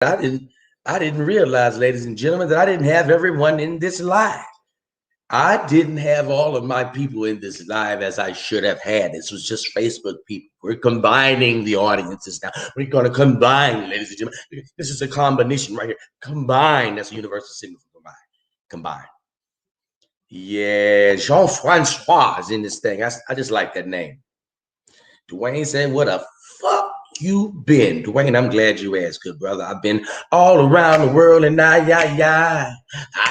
I didn't realize, ladies and gentlemen, that I didn't have everyone in this live. I didn't have all of my people in this live as I should have had. This was just Facebook people. We're combining the audiences now. We're going to combine, ladies and gentlemen. This is a combination right here. Combine. That's a universal signal for combine. Combine. Yeah, Jean-Francois is in this thing. I just like that name. Dwayne said, what a fuck you been? Dwayne, I'm glad you asked, good brother. I've been all around the world and I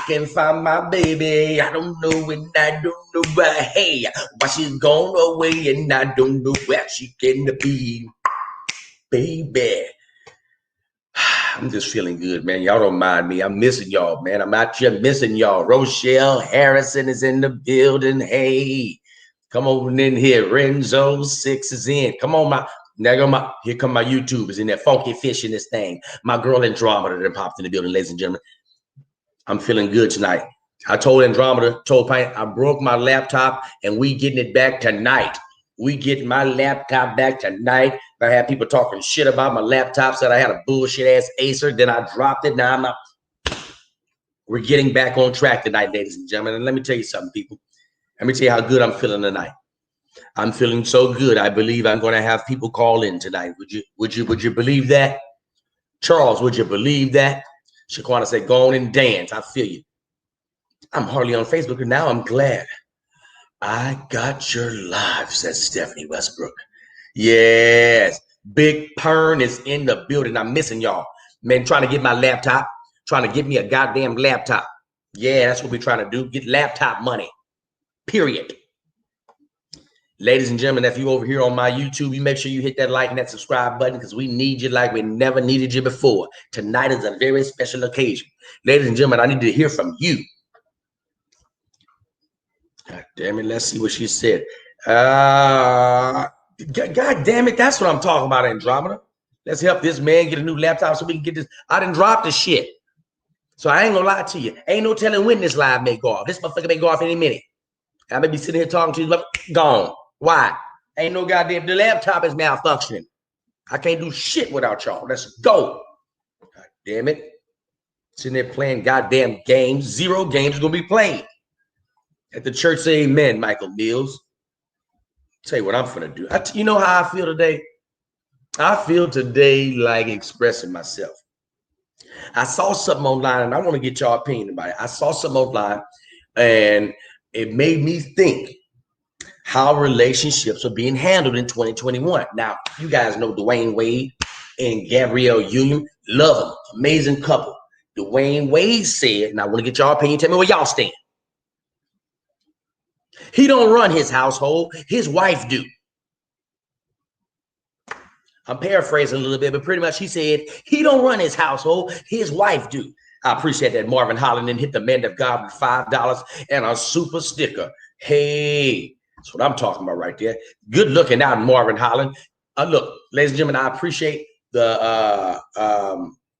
can find my baby. I don't know and I don't know why. Hey, why she's gone away and I don't know where she can be. Baby. I'm just feeling good, man. Y'all don't mind me. I'm missing y'all, man. I'm out here missing y'all. Rochelle Harrison is in the building. Hey, come on in here. Renzo 6 is in. Come on, here come my YouTubers in there. Funky fish in this thing. My girl Andromeda that popped in the building, ladies and gentlemen. I'm feeling good tonight. I told Andromeda, I broke my laptop and we getting it back tonight. We getting my laptop back tonight. I had people talking shit about my laptop, said I had a bullshit ass Acer. Then I dropped it. Now I'm not. We're getting back on track tonight, ladies and gentlemen. And let me tell you something, people. Let me tell you how good I'm feeling tonight. I'm feeling so good. I believe I'm going to have people call in tonight. Would you believe that? Charles, would you believe that? Shaquana said, go on and dance. I feel you. I'm hardly on Facebook, and now I'm glad I got your live, says Stephanie Westbrook. Yes, Big Pern is in the building. I'm missing y'all. Man, trying to get my laptop, trying to get me a goddamn laptop. Yeah, that's what we're trying to do. Get laptop money, period. Ladies and gentlemen, if you over here on my YouTube, you make sure you hit that like and that subscribe button because we need you like we never needed you before. Tonight is a very special occasion. Ladies and gentlemen, I need to hear from you. God damn it, let's see what she said. God damn it, that's what I'm talking about, Andromeda. Let's help this man get a new laptop so we can get this. I done dropped the shit. So I ain't gonna lie to you. Ain't no telling when this live may go off. This motherfucker may go off any minute. I may be sitting here talking to you, but gone. Why? Ain't no goddamn, the laptop is malfunctioning. I can't do shit without y'all. Let's go. God damn it. Sitting there playing goddamn games. 0 games gonna be played. At the church, say amen, Michael Mills. Tell you what I'm finna do. You know how I feel today? I feel today like expressing myself. I saw something online, and I want to get y'all opinion about it. I saw something online, and it made me think how relationships are being handled in 2021. Now, you guys know Dwayne Wade and Gabrielle Union. Love them. Amazing couple. Dwayne Wade said, and I want to get y'all opinion. Tell me where y'all stand. He don't run his household. His wife do. I'm paraphrasing a little bit, but pretty much he said he don't run his household. His wife do. I appreciate that. Marvin Holland and hit the man of God with $5 and a super sticker. Hey, that's what I'm talking about right there. Good looking out, Marvin Holland. Look, ladies and gentlemen, I appreciate the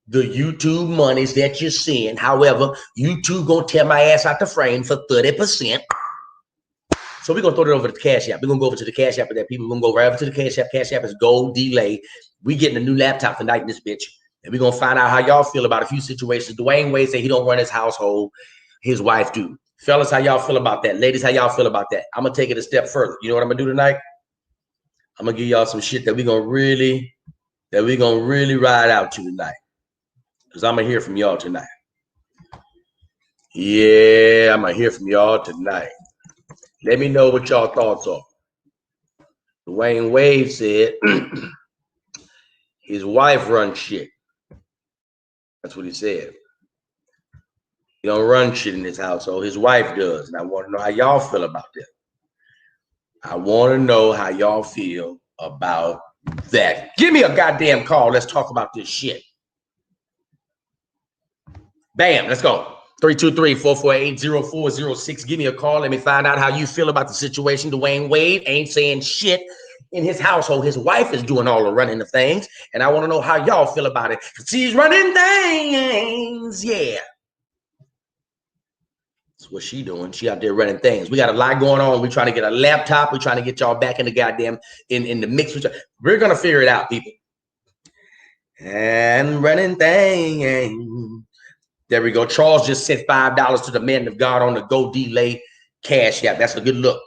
YouTube monies that you're seeing. However, YouTube gonna tear my ass out the frame for 30%. So we're going to throw it over to the Cash App. We're going to go over to the Cash App of that. People are going to go right over to the Cash App. Cash App is Gold Delay. We getting a new laptop tonight in this bitch. And we're going to find out how y'all feel about a few situations. Dwayne Wade said he don't run his household. His wife do. Fellas, how y'all feel about that? Ladies, how y'all feel about that? I'm going to take it a step further. You know what I'm going to do tonight? I'm going to give y'all some shit that we're going to really ride out to tonight. Because I'm going to hear from y'all tonight. Yeah, I'm going to hear from y'all tonight. Let me know what y'all thoughts are. Dwayne Wade said his wife runs shit. That's what he said. He don't run shit in his household. His wife does. And I want to know how y'all feel about that. I want to know how y'all feel about that. Give me a goddamn call. Let's talk about this shit. Bam, let's go. 323-448-0406. Give me a call. Let me find out how you feel about the situation. Dwayne Wade ain't saying shit in his household. His wife is doing all the running of things. And I want to know how y'all feel about it. She's running things. Yeah. That's what she doing. She out there running things. We got a lot going on. We're trying to get a laptop. We're trying to get y'all back in the goddamn in the mix. We're going to figure it out, people. and running thing. There we go. Charles just sent $5 to the man of God on the Go Delay Cash App. That's a good look.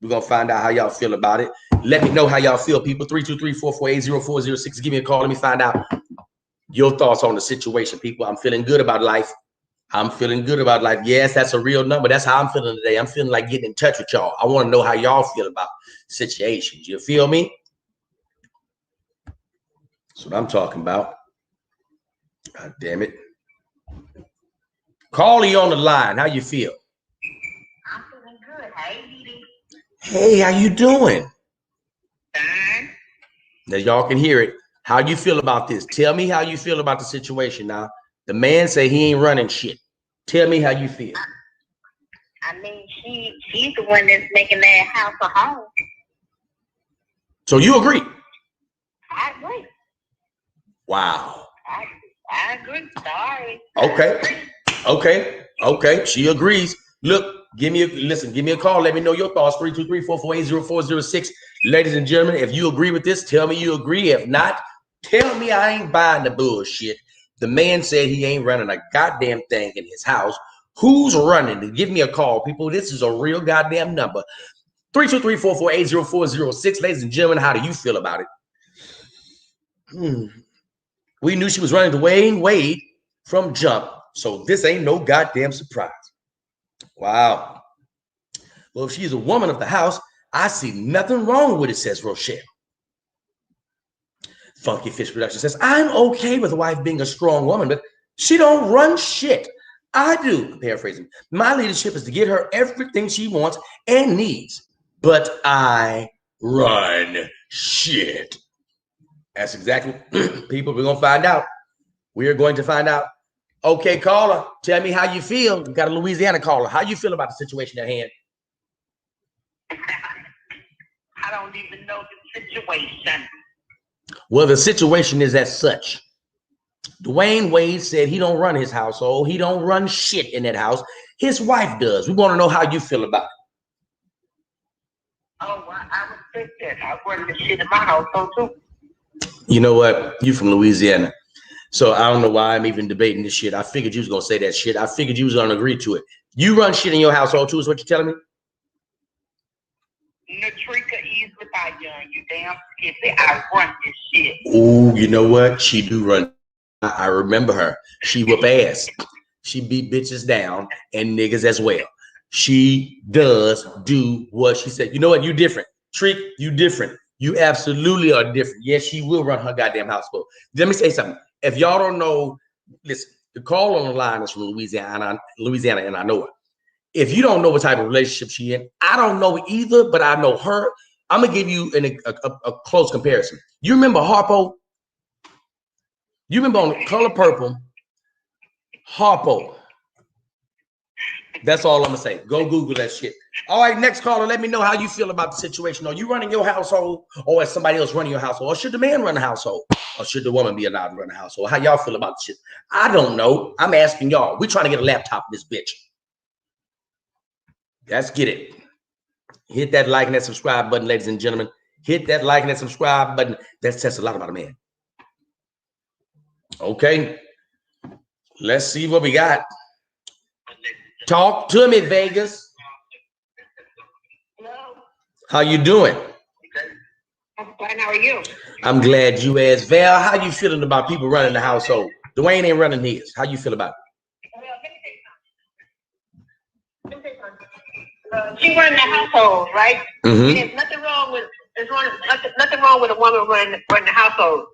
We're going to find out how y'all feel about it. Let me know how y'all feel, people. 323-448-0406. Give me a call. Let me find out your thoughts on the situation, people. I'm feeling good about life. I'm feeling good about life. Yes, that's a real number. That's how I'm feeling today. I'm feeling like getting in touch with y'all. I want to know how y'all feel about situations. You feel me? That's what I'm talking about. God damn it. Carly on the line. How you feel? I'm feeling good. Hey, Edie. Hey, how you doing? Fine. Now y'all can hear it. How you feel about this? Tell me how you feel about the situation now. The man say he ain't running shit. Tell me how you feel. I mean, she's the one that's making that house a home. So you agree? I agree. Wow. I agree. Sorry. Okay. She agrees. Look, give me a call. Let me know your thoughts. 323-448-0406. Ladies and gentlemen, if you agree with this, tell me you agree. If not, tell me I ain't buying the bullshit. The man said he ain't running a goddamn thing in his house. Who's running? Give me a call, people. This is a real goddamn number. 323-448-0406. Ladies and gentlemen, how do you feel about it? We knew she was running Dwayne Wade from jump, so this ain't no goddamn surprise. Wow. Well, if she's a woman of the house, I see nothing wrong with it, says Rochelle. Funky Fish Production says, I'm okay with a wife being a strong woman, but she don't run shit. I do, paraphrasing. My leadership is to get her everything she wants and needs, but I run shit. That's exactly, people, we're going to find out. We are going to find out. Okay, caller, tell me how you feel. We got a Louisiana caller. How you feel about the situation at hand? I don't even know the situation. Well, the situation is as such. Dwayne Wade said he don't run his household. He don't run shit in that house. His wife does. We want to know how you feel about it. Oh, well, I would think that. I run the shit in my household, too. You know what? You from Louisiana. So I don't know why I'm even debating this shit. I figured you was going to say that shit. I figured you was going to agree to it. You run shit in your household too, is what you're telling me? Natrika is without young. You damn skippy. I run this shit. Oh, you know what? She do run. I remember her. She whoop ass. She beat bitches down and niggas as well. She does do what she said. You know what? You different. Trick, you different. You absolutely are different. Yes, she will run her goddamn household. Let me say something. If y'all don't know, listen, the call on the line is from Louisiana, and I know her. If you don't know what type of relationship she in, I don't know either, but I know her. I'm gonna give you a close comparison. You remember Harpo? You remember on Color Purple, Harpo. That's all I'm gonna say. Go Google that shit. All right, next caller, let me know how you feel about the situation. Are you running your household, or is somebody else running your household? Or should the man run the household? Or should the woman be allowed to run the household? How y'all feel about the shit? I don't know. I'm asking y'all. We're trying to get a laptop in this bitch. Let's get it. Hit that like and that subscribe button, ladies and gentlemen. Hit that like and that subscribe button. That says a lot about a man. Okay. Let's see what we got. Talk to me, Vegas. Hello. How you doing? I'm fine. How are you? I'm glad you asked. Val, how you feeling about people running the household? Dwayne ain't running his. How you feel about it? Well, let me say something. She running the household, right? Mm-hmm. There's nothing wrong with nothing wrong with a woman running the household.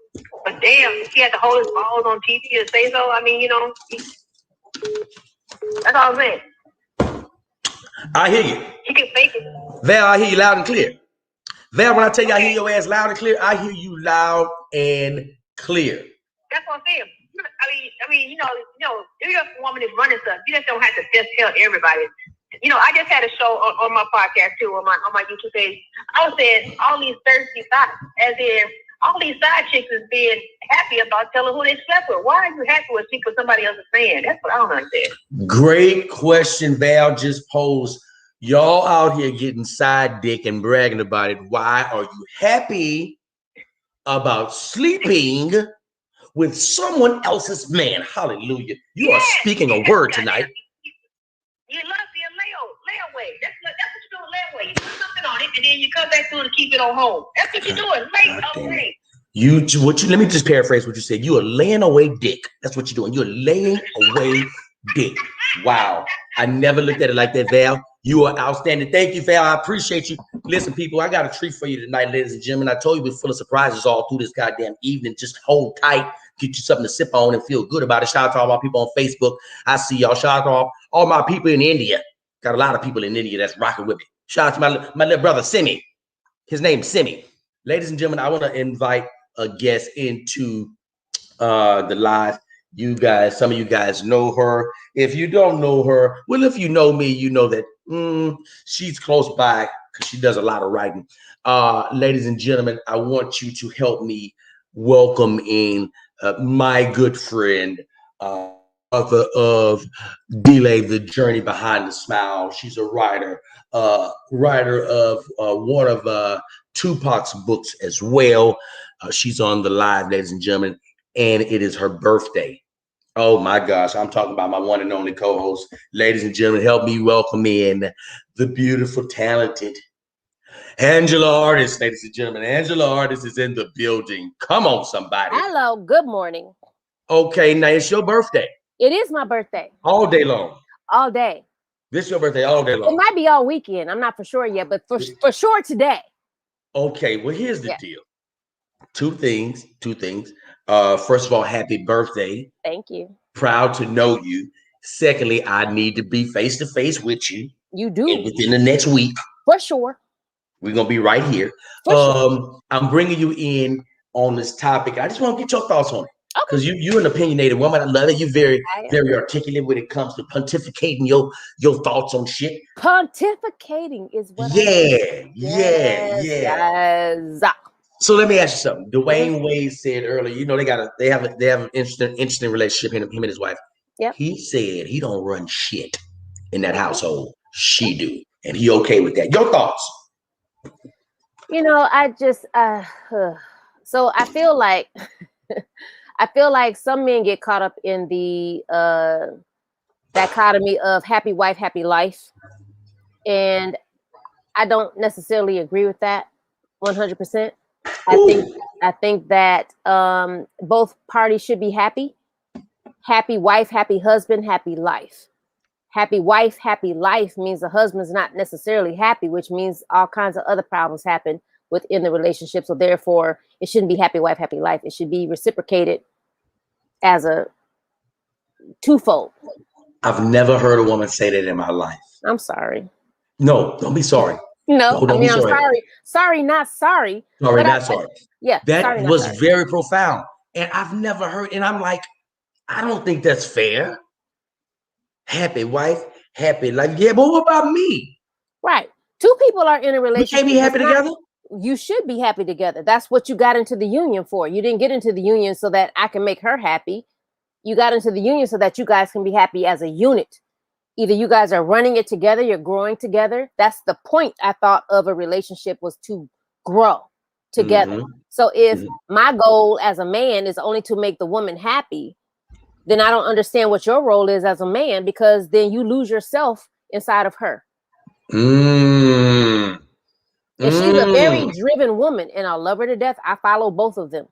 But damn, she had to hold his balls on TV to say so. I mean, you know, that's all I'm saying. I hear you. She can fake it. Val, I hear you loud and clear. Val, when I tell you I hear your ass loud and clear, I hear you loud and clear. That's what I'm saying. I mean, you know, if you're a woman that's running stuff, you just don't have to just tell everybody. You know, I just had a show on my podcast too, on my YouTube page. I was saying all these thirsty thoughts, as in all these side chicks is being happy about telling who they slept with. Why are you happy with sleep with somebody else's man? That's what I don't understand. Great question Val just posed. Y'all out here getting side dick and bragging about it. Why are you happy about sleeping with someone else's man. Hallelujah. You are speaking a word tonight. You love your layaway. That's what you do with layaway. You put something on it, and then you come back through to keep it on hold. That's what you're doing. Let me just paraphrase what you said. You are laying away dick. That's what you're doing. You're laying away dick. Wow. I never looked at it like that, Val. You are outstanding. Thank you, Val. I appreciate you. Listen, people, I got a treat for you tonight, ladies and gentlemen. I told you we're full of surprises all through this goddamn evening. Just hold tight. Get you something to sip on and feel good about it. Shout out to all my people on Facebook. I see y'all. Shout out to all my people in India. Got a lot of people in India that's rocking with me. Shout out to my little brother, Simi. His name's Simi. Ladies and gentlemen, I want to invite a guest into the live. You guys, some of you guys know her. If you don't know her, well, if you know me, you know that she's close by because she does a lot of writing. Ladies and gentlemen, I want you to help me welcome in my good friend, author of Delay the Journey Behind the Smile. She's a writer of one of Tupac's books as well. She's on the live, ladies and gentlemen, and it is her birthday. Oh my gosh, I'm talking about my one and only co-host. Ladies and gentlemen, help me welcome in the beautiful, talented Angela Ardis, ladies and gentlemen. Angela Ardis is in the building. Come on, somebody. Hello, good morning. Okay, now it's your birthday. It is my birthday. All day long. All day. This is your birthday all day long. It might be all weekend. I'm not for sure yet, but for sure today. Okay, well, here's the deal. Two things. First of all, happy birthday. Thank you. Proud to know you. Secondly, I need to be face to face with you. You do. Within the next week. For sure. We're going to be right here. Sure. I'm bringing you in on this topic. I just want to get your thoughts on it. Because you're an opinionated woman. I love it. You're very articulate when it comes to pontificating your thoughts on shit. Pontificating is what Yes. So let me ask you something. Dwayne Wade said earlier, you know, they have an interesting relationship, him and his wife. Yep. He said he don't run shit in that household. She do. And he okay with that. Your thoughts? You know, I just so I feel like some men get caught up in the dichotomy of happy wife, happy life. And I don't necessarily agree with that 100%. I think that both parties should be happy. Happy wife, happy husband, happy life. Happy wife, happy life means the husband's not necessarily happy, which means all kinds of other problems happen within the relationship. So therefore, it shouldn't be happy wife, happy life. It should be reciprocated as a twofold. I've never heard a woman say that in my life. I'm sorry. No, don't be sorry. No, I mean, I'm sorry. Sorry, not sorry. Sorry, not sorry. Yeah. That was very profound. And I've never heard, and I'm like, I don't think that's fair. Happy wife, happy life. Yeah, but what about me? Right. Two people are in a relationship. We can't be happy together? You should be happy together. That's what you got into the union for. You didn't get into the union so that I can make her happy. You got into the union so that you guys can be happy as a unit. Either you guys are running it together, you're growing together. That's the point, I thought, of a relationship, was to grow together. Mm-hmm. So if my goal as a man is only to make the woman happy, then I don't understand what your role is as a man, because then you lose yourself inside of her. And she's a very driven woman, and I love her to death. I follow both of them.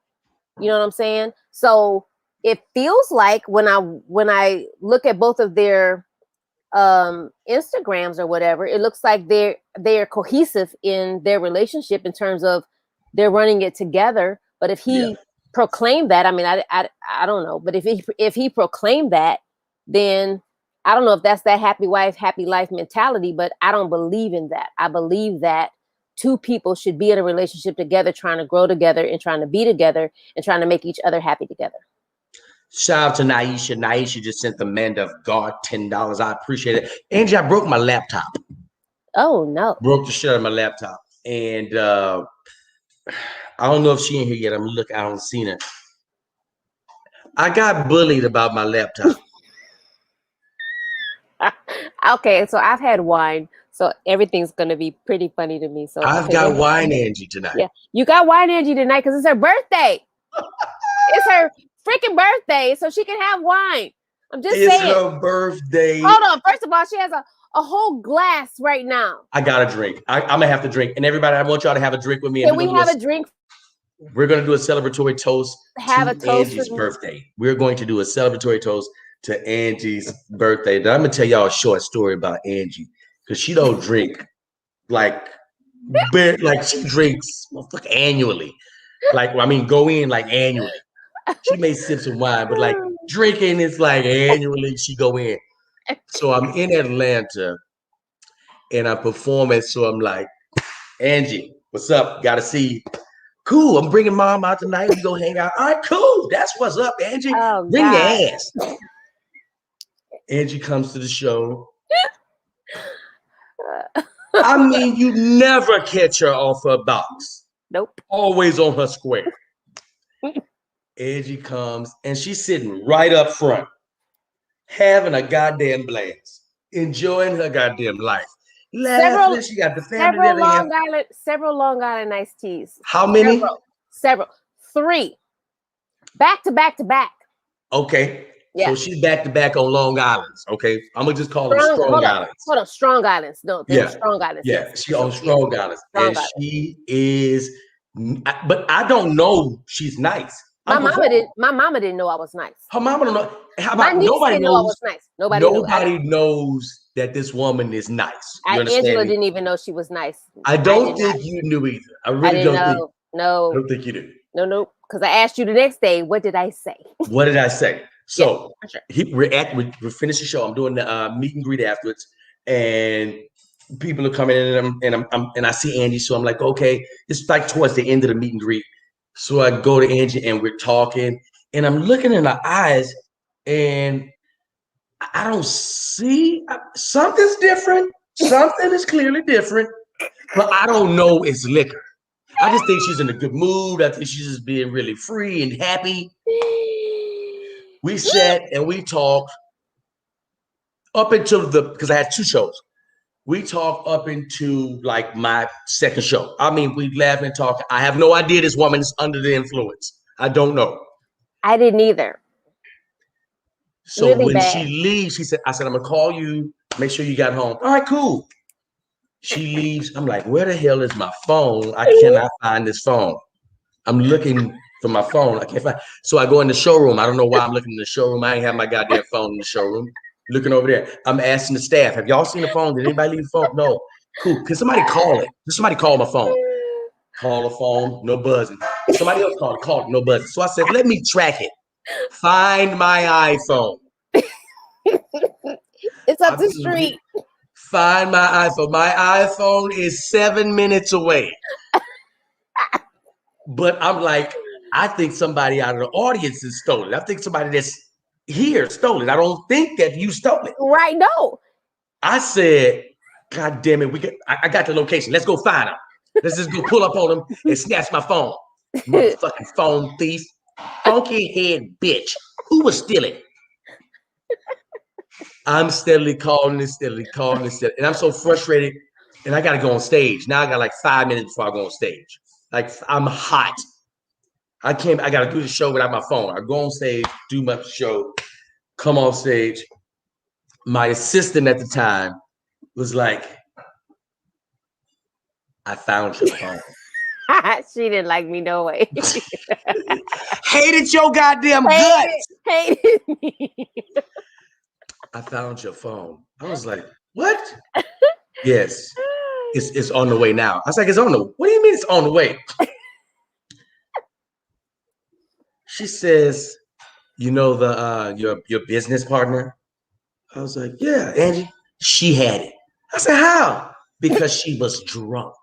You know what I'm saying? So it feels like when I look at both of their Instagrams or whatever, it looks like they're cohesive in their relationship in terms of they're running it together. But if he proclaimed that, I mean, I don't know, but if he proclaimed that, then I don't know if that's that happy wife, happy life mentality, but I don't believe in that. I believe that two people should be in a relationship together, trying to grow together and trying to be together and trying to make each other happy together. Shout out to Naisha. Naisha just sent the man of God $10. I appreciate it. Angie, I broke my laptop. Oh, no. Broke the shit out of my laptop. And I don't know if she ain't here yet. I'm looking. I don't see her. I got bullied about my laptop. Okay, so I've had wine, so everything's gonna be pretty funny to me. So I've got wine Angie tonight. Yeah, you got wine Angie tonight because it's her birthday. It's her freaking birthday so she can have wine. I'm just It's saying. her birthday. Hold on. First of all, she has a whole glass right now. I got a drink. I'm going to have to drink. And everybody, I want y'all to have a drink with me. Can we have a drink? We're going to do a celebratory toast Have to a toast Angie's birthday. We're going to do a celebratory toast to Angie's birthday. Now, I'm going to tell y'all a short story about Angie because she don't drink like she drinks annually. Go in like annually. She may sip some wine, but like drinking is like annually she go in. So I'm in Atlanta and I'm performing. So I'm like, Angie, what's up? Got to see you. Cool. I'm bringing mom out tonight. We go hang out. All right, cool. That's what's up, Angie. Oh, Bring God. your ass. Angie comes to the show. I mean, you never catch her off her box. Nope. Always on her square. Angie comes and she's sitting right up front, having a goddamn blast, enjoying her goddamn life. Laughing. She got the family there. Several Long Island iced teas. How many? Several. 3. Back to back to back. Okay. Yeah. So she's back to back on Long Islands. Okay. I'm gonna just call them Strong Islands. Hold on. Strong Islands. No, they're Strong Islands. Yeah. Yes. She on Strong Islands. She is, but I don't know she's nice. My mama didn't know I was nice. Her mama don't know. How about nobody knows I was nice? Nobody knows that this woman is nice. Angela didn't even know she was nice. I don't think you knew either. I really don't think. No. I don't think you did. No. Because I asked you the next day, what did I say? What did I say? So we're finished the show. I'm doing the meet and greet afterwards, and people are coming in, and I see Angie. So I'm like, okay, it's like towards the end of the meet and greet. So I go to Angie and we're talking, and I'm looking in her eyes, and I don't see something's different. Something is clearly different, but I don't know it's liquor. I just think she's in a good mood. I think she's just being really free and happy. We sat and we talked up until because I had 2 shows. We talked up into like my second show. I mean, we laughed and talked. I have no idea this woman is under the influence. I don't know. I didn't either. So really when she leaves, I said, I'm gonna call you, make sure you got home. All right, cool. She leaves. I'm like, where the hell is my phone? I cannot find this phone. I'm looking for my phone. I can't find. So I go in the showroom. I don't know why I'm looking in the showroom. I ain't have my goddamn phone in the showroom. Looking over there. I'm asking the staff, have y'all seen the phone? Did anybody leave the phone? No. Cool. Can somebody call it? Somebody call my phone. Call the phone, no buzzing. Somebody else called, no buzzing. So I said, let me track it. Find my iPhone. It's up the street. Find my iPhone. My iPhone is 7 minutes away. But I'm like, I think somebody out of the audience has stolen it. I think somebody that's here stole it. I don't think that you stole it. Right, no. I said, God damn it, I got the location. Let's go find him. Let's just go pull up on him and snatch my phone. Motherfucking phone thief. Funky head bitch. Who was stealing? I'm steadily calling and steadily. And I'm so frustrated. And I got to go on stage. Now I got like 5 minutes before I go on stage. Like, I'm hot. I got to do the show without my phone. I go on stage, do my show, come off stage. My assistant at the time was like, I found your phone. She didn't like me no way. Hated your goddamn guts. Hated me. I found your phone. I was like, what? Yes. It's on the way now. I was like, it's on the what do you mean it's on the way? She says, you know your business partner? I was like, yeah, Angie. She had it. I said, how? Because she was drunk.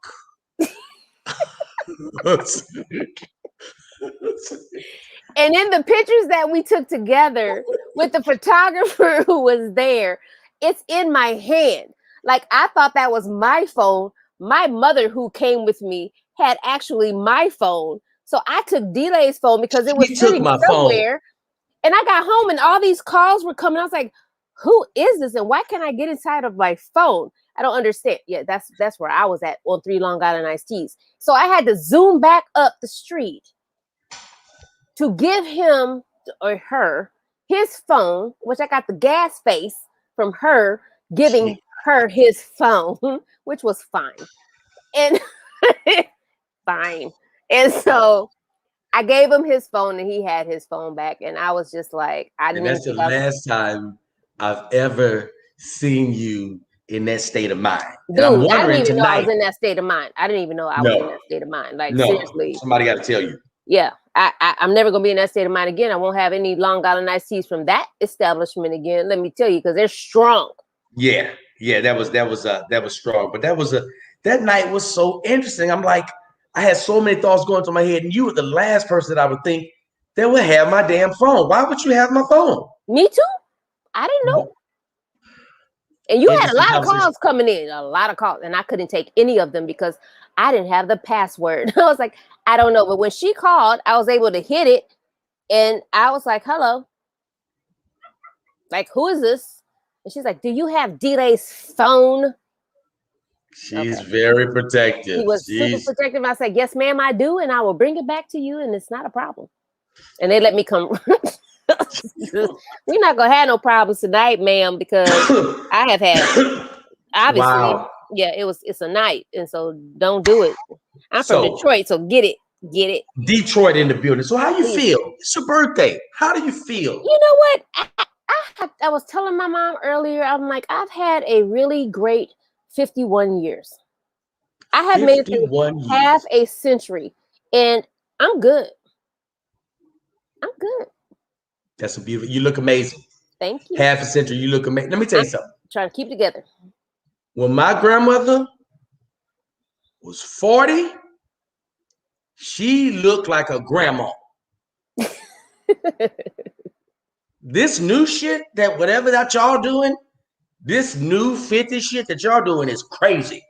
And in the pictures that we took together with the photographer who was there, it's in my hand. Like, I thought that was my phone. My mother, who came with me, had actually my phone. So I took Delay's phone because it was sitting somewhere. And I got home and all these calls were coming. I was like, who is this? And why can't I get inside of my phone? I don't understand. Yeah, that's where I was at on 3 Long Island iced teas. So I had to zoom back up the street to give him or her his phone, which I got the gas face from her giving her his phone, which was fine. And fine. And so I gave him his phone and he had his phone back. And I was just like, I didn't. And that's the last time I've ever seen you in that state of mind. Dude, and I'm I didn't wondering even know I tonight. was in that state of mind. I didn't even know I was in that state of mind. Like, seriously. Somebody got to tell you. Yeah, I'm never going to be in that state of mind again. I won't have any Long Island iced teas from that establishment again. Let me tell you, because they're strong. Yeah, that was strong. But that night was so interesting. I'm like, I had so many thoughts going through my head, and you were the last person that I would think that would have my damn phone. Why would you have my phone? Me too. I didn't know. And you had a lot of calls coming in, a lot of calls, and I couldn't take any of them because I didn't have the password. I was like, I don't know. But when she called, I was able to hit it, and I was like, hello. Like, who is this? And she's like, do you have D-Lay's phone? She's very protective. She was super protective. I said, yes, ma'am, I do, and I will bring it back to you, and it's not a problem. And they let me come. We're not gonna have no problems tonight, ma'am, because I have had obviously. Wow. Yeah, it's a night, and so don't do it. I'm from Detroit, so get it. Detroit in the building. So how you feel? It's your birthday. How do you feel? You know what? I was telling my mom earlier. I'm like, I've had a really great 51 years. I have made it through half a century, and I'm good. That's a beautiful. You look amazing. Thank you. Half a century, you look amazing. Let me tell you something. Trying to keep it together. When my grandmother was 40, she looked like a grandma. This new shit that whatever that y'all doing, this new 50 shit that y'all doing is crazy.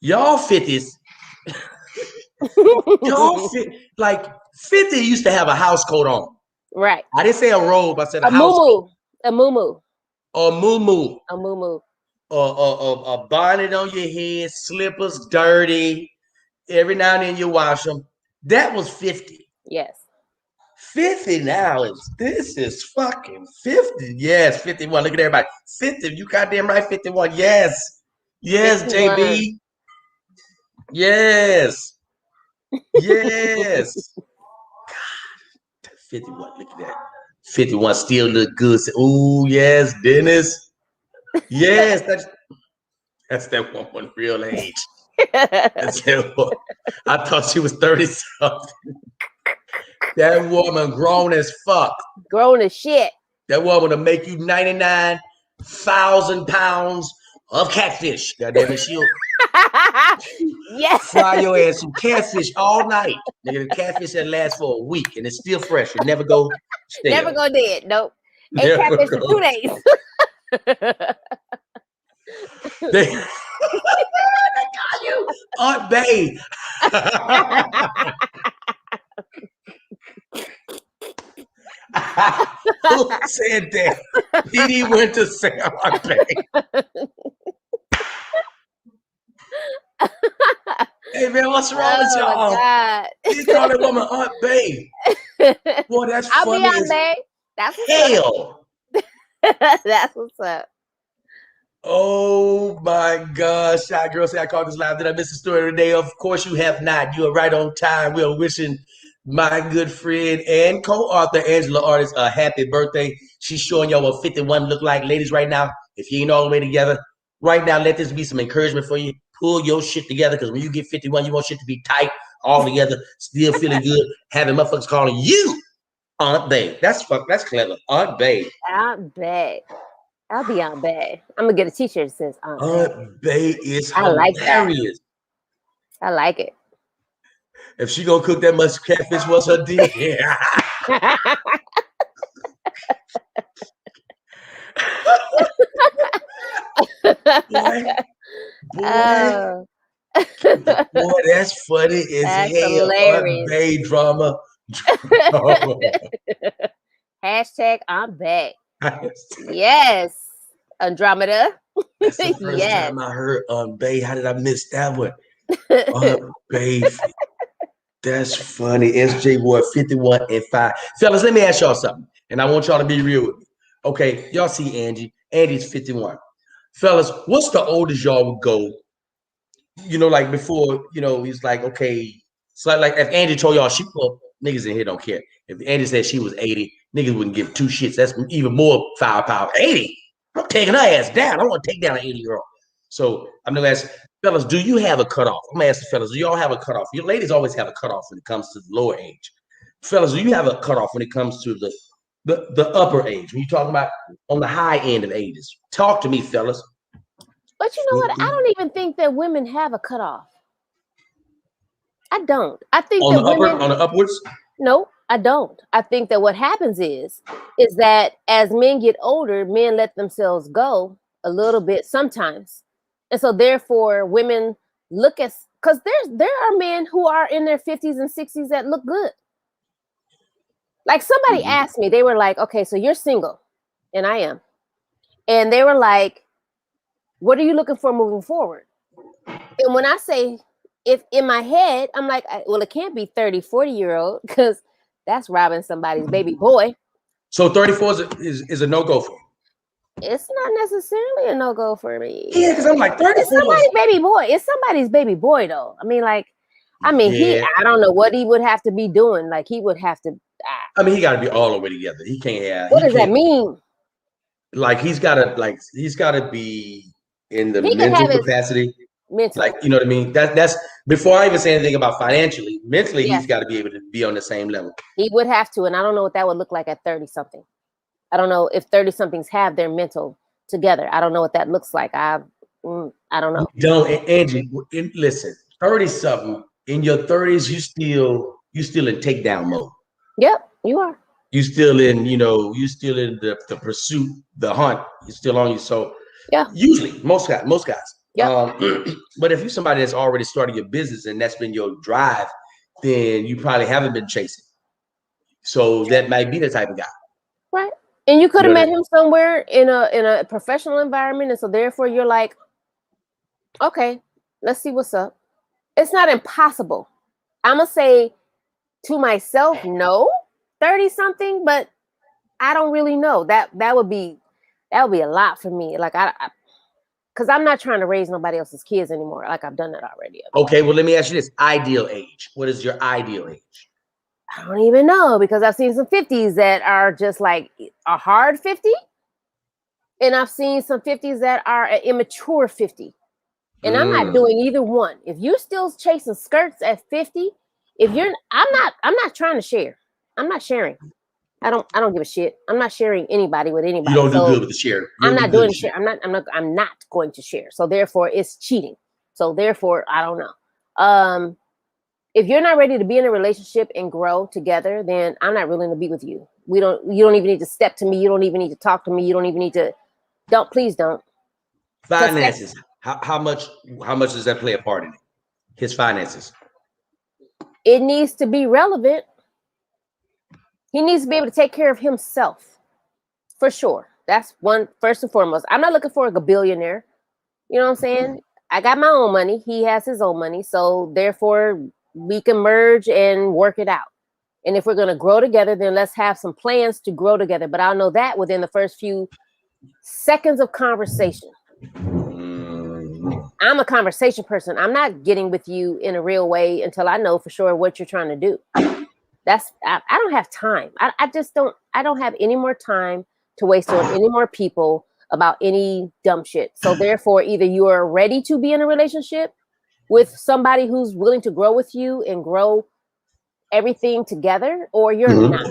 Y'all 50s, like 50 used to have a house coat on. Right. I didn't say a robe. I said a house coat. A muumuu. A muumuu. A muumuu. A bonnet on your head, slippers dirty. Every now and then you wash them. That was 50. Yes. 50 now this is fucking 50. Yes, 51. Look at everybody. 50. You goddamn right, 51. Yes. Yes, 51. JB. Yes. Yes. God, 51. Look at that. 51 still look good. Oh, yes, Dennis. Yes, that's that woman real age. That's that woman. I thought she was 30-something. That woman grown as fuck. Grown as shit. That woman will make you 99,000 pounds of catfish. Goddamn it, she'll fry your ass some catfish all night. Nigga, the catfish that lasts for a week and it's still fresh. It never go stale. Never go dead. Nope. Ain't catfish for 2 days. They got you, Aunt Bay. Who said that? Petey went to say Aunt Bay. Hey man, what's wrong with y'all? You call that woman Aunt Bay. Boy, that's funny. I'll be Aunt Bay. That's what's hell. Up. That's what's up. Oh my gosh. Shy girl say I called this live. Did I miss the story today? Of course you have not. You are right on time. We are wishing my good friend and co-author Angela Ardis a happy birthday. She's showing y'all what 51 look like. Ladies, right now, if you ain't all the way together, right now, let this be some encouragement for you. Pull your shit together, because when you get 51, you want shit to be tight, all together, still feeling good, having motherfuckers calling you Aunt Bay. That's clever. Aunt Bay. Aunt Bay. I'll be Aunt Bay. I'm gonna get a t-shirt that says Aunt Bay is hilarious. I like it. If she gonna cook that much catfish, what's her deal? Boy, that's funny as hell. Aunt Bay drama. Hashtag Aunt Bay. Yes. Andromeda. That's the first time I heard Aunt Bay. How did I miss that one? Aunt Bay. That's funny. SJ Ward 51 and 5. Fellas, let me ask y'all something. And I want y'all to be real with me. Okay, y'all see Angie. Angie's 51. Fellas, what's the oldest y'all would go? You know, like before, you know, he's like, okay. So like if Angie told y'all niggas in here don't care. If Angie said she was 80, niggas wouldn't give two shits. That's even more firepower. 80. I'm taking her ass down. I want to take down an 80-year-old. So I'm gonna ask fellas, do you have a cutoff? I'm gonna ask the fellas, do y'all have a cutoff? Your ladies always have a cutoff when it comes to the lower age. Fellas, do you have a cutoff when it comes to the upper age? When you talking about on the high end of ages? Talk to me, fellas. But you know what? I don't even think that women have a cutoff. I don't. I think on that the women on the upwards. No, I don't. I think that what happens is that as men get older, men let themselves go a little bit sometimes, and so therefore women look at because there are men who are in their 50s and 60s that look good. Like somebody asked me, they were like, "Okay, so you're single," and I am, and they were like, "What are you looking for moving forward?" And when I say, if in my head, I'm like, well, it can't be 30, 40-year-old because that's robbing somebody's baby boy. So 34 is a no-go for you? It's not necessarily a no-go for me. Yeah, because I'm like 34. It's somebody's baby boy. It's somebody's baby boy, though. I mean, I don't know what he would have to be doing. Like, he would have to. He got to be all the way together. He can't have. What does that mean? Like, he's got to be in the mental capacity. Mental. Like, you know what I mean? That's before I even say anything about financially. Mentally, he's got to be able to be on the same level. He would have to, and I don't know what that would look like at 30-something. I don't know if 30-somethings have their mental together. I don't know what that looks like. I don't know. Don't, Angie, listen, 30-something, in your 30s, you still in takedown mode. Yep, you are. You still in, the pursuit, the hunt. You're still on you. So yeah, usually most guys. Yeah. But if you're somebody that's already started your business and that's been your drive, then you probably haven't been chasing. So that might be the type of guy. Right. And you could have met him somewhere in a professional environment. And so therefore you're like, okay, let's see what's up. It's not impossible. I'm going to say to myself, no, 30-something, but I don't really know. That would be a lot for me. Like because I'm not trying to raise nobody else's kids anymore. Like I've done that already. Okay, well, let me ask you this. Ideal age. What is your ideal age? I don't even know because I've seen some 50s that are just like a hard 50. And I've seen some 50s that are an immature 50. And I'm not doing either one. If you're still chasing skirts at 50, I'm not trying to share. I'm not sharing. I don't give a shit. I'm not sharing anybody with anybody. You don't do good with the share. I'm not doing share. I'm not going to share. So therefore it's cheating. So therefore, I don't know. If you're not ready to be in a relationship and grow together, then I'm not willing to be with you. You don't even need to step to me. You don't even need to talk to me. You don't even need to please don't. Finances. How much does that play a part in it? His finances. It needs to be relevant. He needs to be able to take care of himself. For sure. That's one, first and foremost. I'm not looking for a billionaire. You know what I'm saying? I got my own money. He has his own money. So therefore, we can merge and work it out. And if we're going to grow together, then let's have some plans to grow together. But I'll know that within the first few seconds of conversation. I'm a conversation person. I'm not getting with you in a real way until I know for sure what you're trying to do. I don't have time. I don't have any more time to waste on any more people about any dumb shit. So therefore, either you are ready to be in a relationship with somebody who's willing to grow with you and grow everything together, or you're not.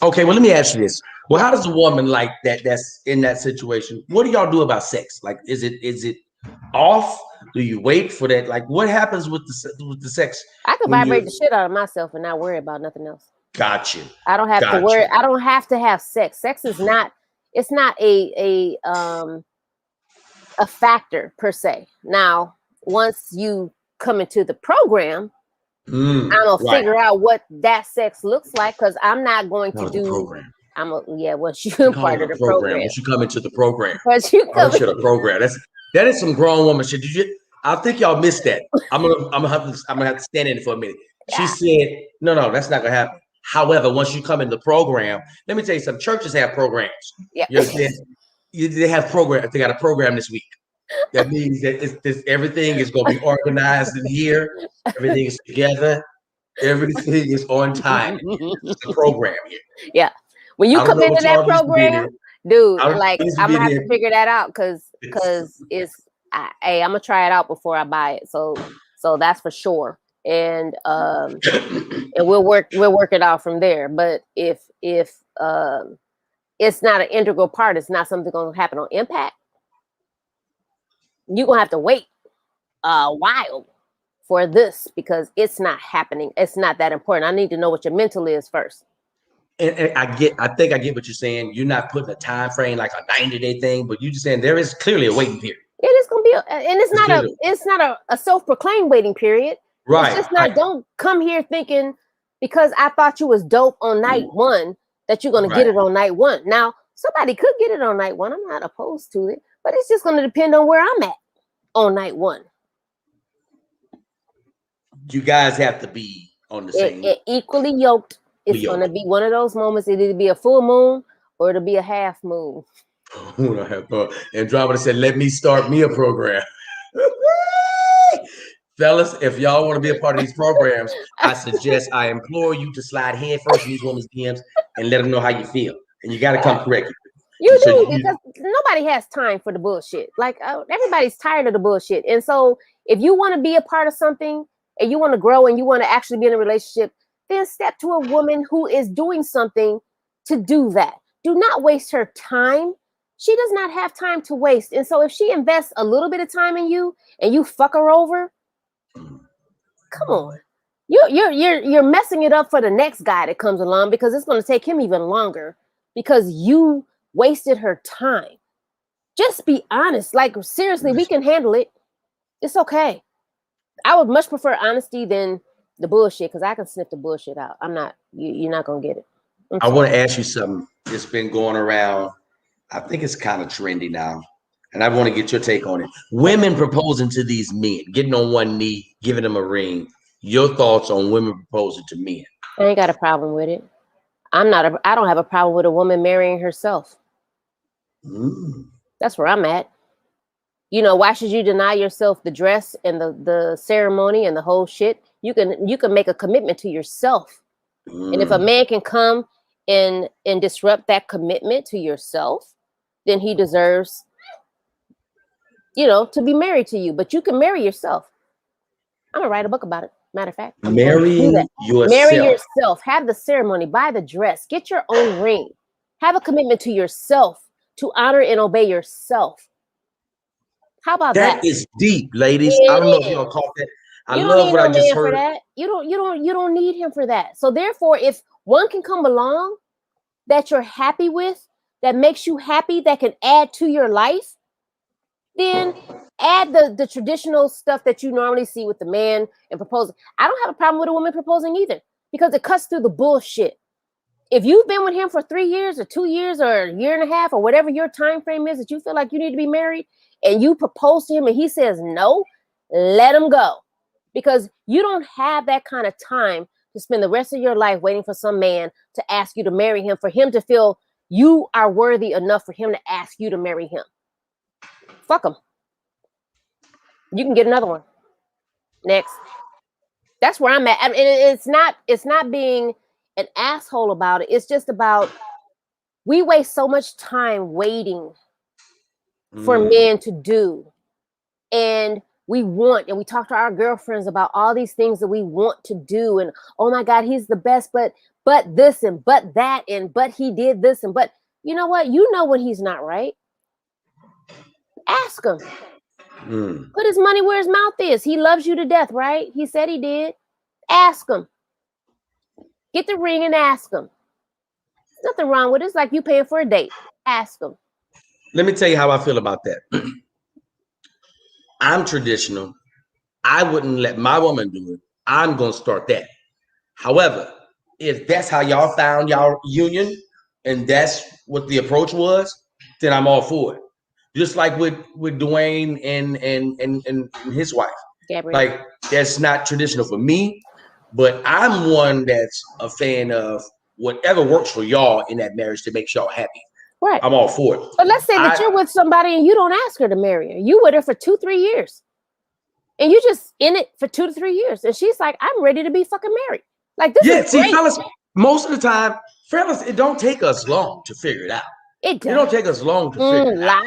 Okay, well, let me ask you this. Well, how does a woman like that's in that situation, what do y'all do about sex? Like, is it off? Do you wait for that? Like, what happens with the sex? I can vibrate the shit out of myself and not worry about nothing else. Got you. I don't have to worry. I don't have to have sex. Sex is not. It's not a factor per se. Now, once you come into the program, I'm gonna figure out what that sex looks like because I'm not going to do. Program. Once you're part of the program. Once you come into the program. Once you come into the program. That is some grown woman shit. I think y'all missed that. I'm gonna have to stand in it for a minute. She said, no, that's not gonna happen. However, once you come in the program, let me tell you something. Churches have programs. Yeah. You understand? They have programs. They got a program this week. That means that everything is going to be organized in here. Everything is together. Everything is on time. It's a program here. Yeah. When you come into that program, dude, like I'm gonna have to figure that out because it's hey, I'm gonna try it out before I buy it. So that's for sure. And we'll work it out from there. But if it's not an integral part, it's not something gonna happen on Impact, you're gonna have to wait a while for this because it's not happening. It's not that important. I need to know what your mental is first. And I think I get what you're saying. You're not putting a time frame like a 90-day thing, but you're just saying there is clearly a waiting period. It is gonna be, and it's not a self-proclaimed waiting period. Right. It's just not. Don't come here thinking because I thought you was dope on night one that you're gonna get it on night one. Now somebody could get it on night one. I'm not opposed to it, but it's just gonna depend on where I'm at on night one. You guys have to be on the same. Equally yoked. It's gonna be one of those moments. It'll either be a full moon or it'll be a half moon. And Drama said, "Let me start me a program." Fellas, if y'all want to be a part of these programs, I implore you to slide head first in these women's DMs and let them know how you feel. And you got to come correct. Because nobody has time for the bullshit. Like everybody's tired of the bullshit. And so if you want to be a part of something and you want to grow and you want to actually be in a relationship, then step to a woman who is doing something to do that. Do not waste her time. She does not have time to waste. And so if she invests a little bit of time in you and you fuck her over, come on. You're messing it up for the next guy that comes along because it's going to take him even longer because you wasted her time. Just be honest. Like, seriously, we can handle it. It's okay. I would much prefer honesty than the bullshit because I can sniff the bullshit out. You're not going to get it. I want to ask you something. It's been going around. I think it's kind of trendy now. And I want to get your take on it. Women proposing to these men, getting on one knee, giving them a ring. Your thoughts on women proposing to men? I ain't got a problem with it. I don't have a problem with a woman marrying herself. That's where I'm at. You know, why should you deny yourself the dress and the ceremony and the whole shit? You can make a commitment to yourself. And if a man can come and disrupt that commitment to yourself, then he deserves, to be married to you. But you can marry yourself. I'm gonna write a book about it. Matter of fact, marry yourself. Marry yourself. Have the ceremony. Buy the dress. Get your own ring. Have a commitment to yourself to honor and obey yourself. How about that? That is deep, ladies. I don't know if y'all caught that. I love what I just heard. For that. You don't need him for that. So therefore, if one can come along that you're happy with, that makes you happy, that can add to your life, then add the traditional stuff that you normally see with the man and proposing. I don't have a problem with a woman proposing either because it cuts through the bullshit. If you've been with him for 3 years or 2 years or a year and a half or whatever your time frame is that you feel like you need to be married and you propose to him and he says no, let him go. Because you don't have that kind of time to spend the rest of your life waiting for some man to ask you to marry him, for him to feel you are worthy enough for him to ask you to marry him. Fuck him. You can get another one. Next. That's where I'm at. I mean, it's not being an asshole about it. It's just about we waste so much time waiting for men to do. And we talk to our girlfriends about all these things that we want to do. And oh my God, he's the best, but this and but that and but he did this and but you know what? You know when he's not right. Ask him. Put his money where his mouth is. He loves you to death, right? He said he did. Ask him. Get the ring and ask him. There's nothing wrong with it. It's like you paying for a date. Ask him. Let me tell you how I feel about that. I'm traditional. I wouldn't let my woman do it. I'm going to start that. However, if that's how y'all found y'all union and that's what the approach was, then I'm all for it. Just like with Dwayne and his wife. Gabrielle. Like, that's not traditional for me, But I'm one that's a fan of whatever works for y'all in that marriage to make y'all happy. Right. I'm all for it. But let's say that you're with somebody and you don't ask her to marry her. You with her for 2-3 years. And you just in it for 2 to 3 years. And she's like, I'm ready to be fucking married. Like, this is great. Fellas, most of the time, fellas, it don't take us long to figure it out. It don't take us long to figure it out.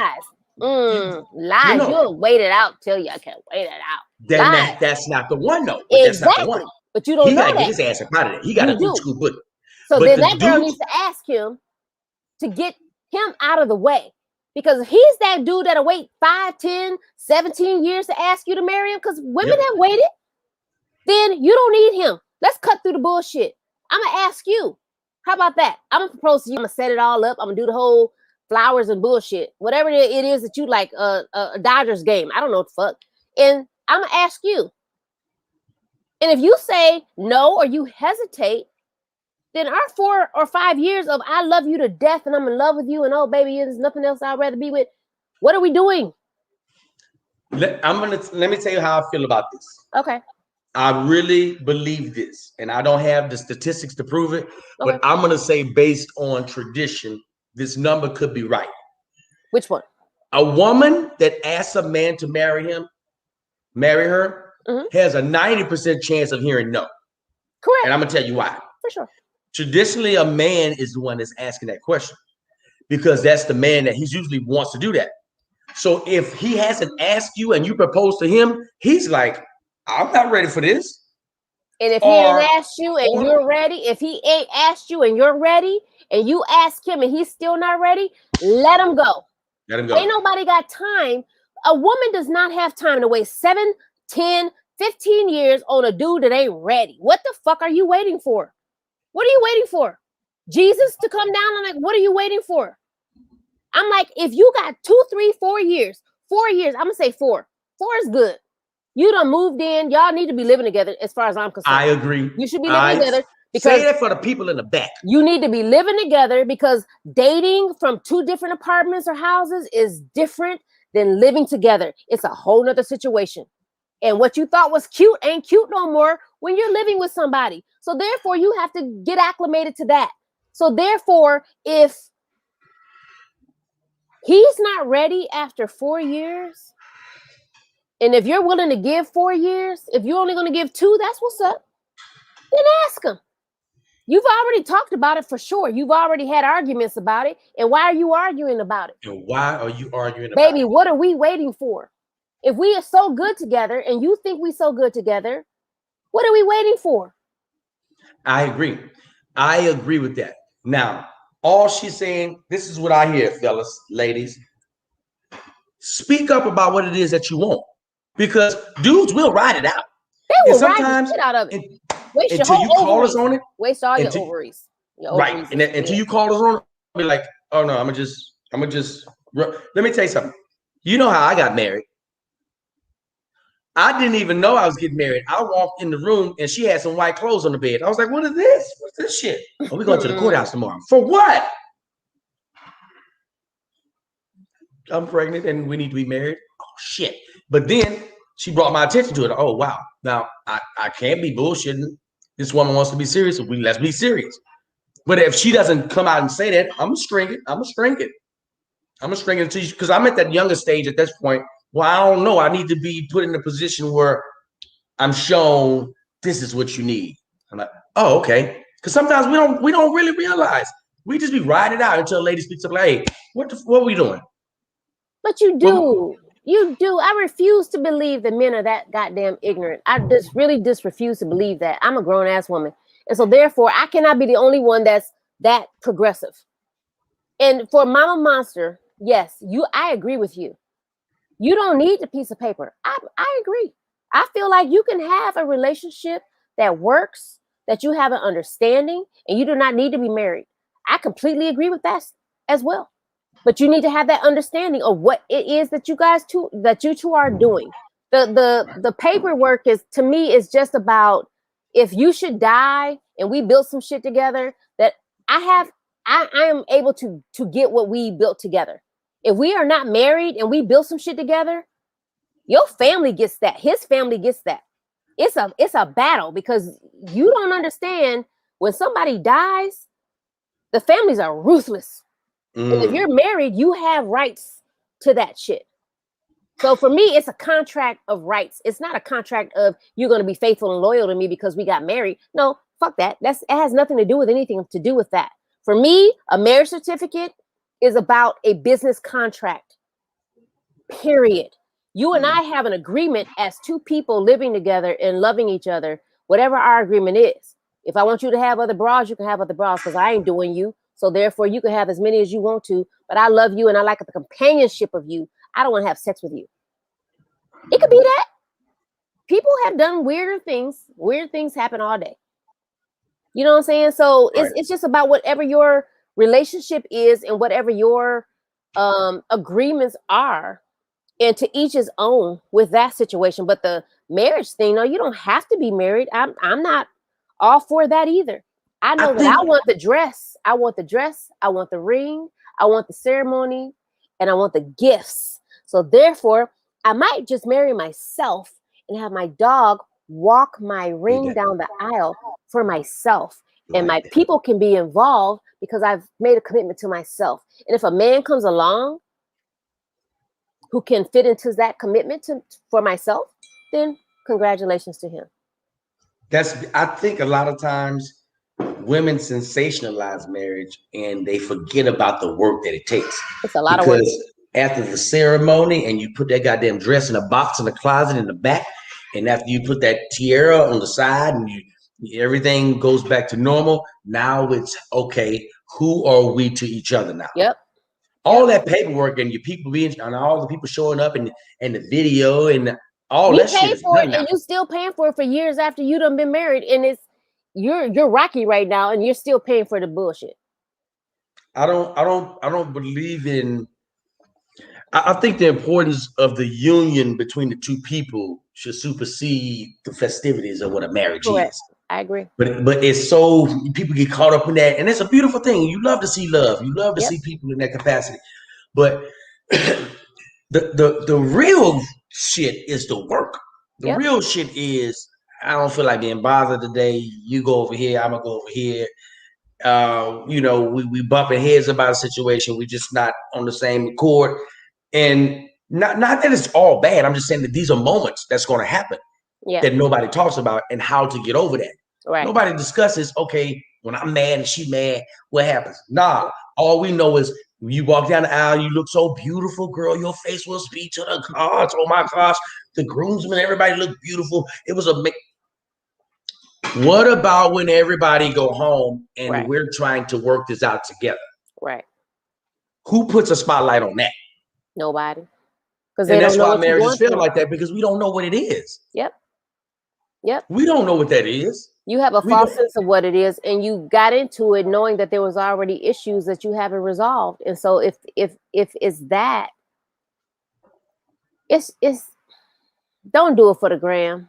Lies. You'll wait it out till you can't wait it out. Then that's not the one, though. Exactly. That's not the one. But you don't know that. He got to get his ass up out of there. He got to do school boogie. So then that girl needs to ask him to get him out of the way. Because if he's that dude that'll wait 5, 10, 17 years to ask you to marry him, because women have waited, then you don't need him. Let's cut through the bullshit. I'm going to ask you. How about that? I'm going to propose to you. I'm going to set it all up. I'm going to do the whole flowers and bullshit. Whatever it is that you like, a Dodgers game. I don't know what the fuck. And I'm going to ask you. And if you say no or you hesitate, then our 4 or 5 years of I love you to death and I'm in love with you and oh baby, there's nothing else I'd rather be with. What are we doing? Let me tell you how I feel about this. Okay. I really believe this, and I don't have the statistics to prove it, but I'm gonna say based on tradition, this number could be right. Which one? A woman that asks a man to marry her, has a 90% chance of hearing no. Correct. And I'm gonna tell you why. For sure. Traditionally, a man is the one that's asking that question because that's the man that he usually wants to do that. So if he hasn't asked you and you propose to him, he's like, I'm not ready for this. And if he ain't asked you and you're ready, if he ain't asked you and you're ready, and you ask him and he's still not ready, let him go. Let him go. Ain't nobody got time. A woman does not have time to waste 7, 10, 15 years on a dude that ain't ready. What the fuck are you waiting for? What are you waiting for? Jesus to come down? I'm like, what are you waiting for? I'm like, if you got 2, 3, 4 years, 4 years, I'm gonna say 4. 4 is good. You done moved in. Y'all need to be living together as far as I'm concerned. I agree. You should be living together. Because say that for the people in the back. You need to be living together because dating from 2 different apartments or houses is different than living together. It's a whole nother situation. And what you thought was cute ain't cute no more when you're living with somebody. So therefore, you have to get acclimated to that. So therefore, if he's not ready after 4 years, and if you're willing to give 4 years, if you're only going to give 2, that's what's up. Then ask him. You've already talked about it for sure. You've already had arguments about it. And why are you arguing about it? And why are you arguing about it? Baby, what are we waiting for? If we are so good together and you think we so good together, what are we waiting for? I agree. I agree with that. Now, all she's saying, this is what I hear, fellas, ladies. Speak up about what it is that you want. Because dudes will ride it out. They will ride the shit out of it. Until you call us on it. Waste all your ovaries. Right. And until you call us on it, be like, oh no, I'm gonna just let me tell you something. You know how I got married. I didn't even know I was getting married. I walked in the room and she had some white clothes on the bed. I was like, what is this? What's this shit? Oh, we're going to the courthouse tomorrow. For what? I'm pregnant and we need to be married. Oh shit. But then she brought my attention to it. Oh wow. Now I can't be bullshitting. This woman wants to be serious. Let's be serious. But if she doesn't come out and say that, I'm gonna string it. I'm gonna string it until because I'm at that younger stage at this point. Well, I don't know. I need to be put in a position where I'm shown this is what you need. I'm like, oh, okay. Because sometimes we don't really realize. We just be riding it out until a lady speaks up like, hey, what are we doing? But you do. You do. I refuse to believe that men are that goddamn ignorant. I just really refuse to believe that. I'm a grown ass woman. And so therefore I cannot be the only one that's that progressive. And for Mama Monster, yes, I agree with you. You don't need the piece of paper. I agree. I feel like you can have a relationship that works, that you have an understanding, and you do not need to be married. I completely agree with that as well. But you need to have that understanding of what it is that you two are doing. The paperwork is, to me, is just about if you should die and we built some shit together, that I am able to get what we built together. If we are not married and we build some shit together, your family gets that. His family gets that. it's a battle because you don't understand when somebody dies, the families are ruthless. And if you're married, you have rights to that shit. So for me, it's a contract of rights. It's not a contract of you're going to be faithful and loyal to me because we got married. No, fuck that. It has nothing to do with anything to do with that. For me, a marriage certificate is about a business contract. Period. You and I have an agreement as two people living together and loving each other, whatever our agreement is. If I want you to have other bras, you can have other bras because I ain't doing you. So therefore, you can have as many as you want to. But I love you and I like the companionship of you. I don't want to have sex with you. It could be that. People have done weirder things. Weird things happen all day. You know what I'm saying? So it's just about whatever your relationship is and whatever your agreements are. And to each his own with that situation. But the marriage thing, no, you don't have to be married. I'm not all for that either. I know that I want the dress. I want the dress. I want the ring. I want the ceremony. And I want the gifts. So therefore, I might just marry myself and have my dog walk my ring down the aisle for myself. And my people can be involved because I've made a commitment to myself. And if a man comes along who can fit into that commitment for myself, then congratulations to him. I think a lot of times women sensationalize marriage and they forget about the work that it takes. It's a lot of work. Because after the ceremony and you put that goddamn dress in a box in the closet in the back, and after you put that tiara on the side and everything goes back to normal, now it's okay, who are we to each other now? Yep. All that paperwork and your people being and all the people showing up and the video and all that shit is for it, and you still paying for it for years after you done been married, and you're rocky right now, and you're still paying for the bullshit. I don't believe in. I think the importance of the union between the two people should supersede the festivities of what a marriage is. I agree. But it's so people get caught up in that, and it's a beautiful thing. You love to see love. You love to see people in that capacity. But the real shit is the work. The real shit is I don't feel like being bothered today. You go over here, I'm gonna go over here. We bumping heads about a situation. We're just not on the same accord. And not that it's all bad. I'm just saying that these are moments that's going to happen that nobody talks about and how to get over that. Right. Nobody discusses, okay, when I'm mad and she mad, what happens? Nah, all we know is when you walk down the aisle, you look so beautiful, girl. Your face will speak to the gods. Oh my gosh, the groomsmen, everybody looked beautiful. It was What about when everybody go home and we're trying to work this out together? Right. Who puts a spotlight on that? Nobody. Because that's why marriages feel like that, because we don't know what it is. Yep. We don't know what that is. You have a false sense of what it is, and you got into it knowing that there was already issues that you haven't resolved. And so if it's that, it's don't do it for the gram.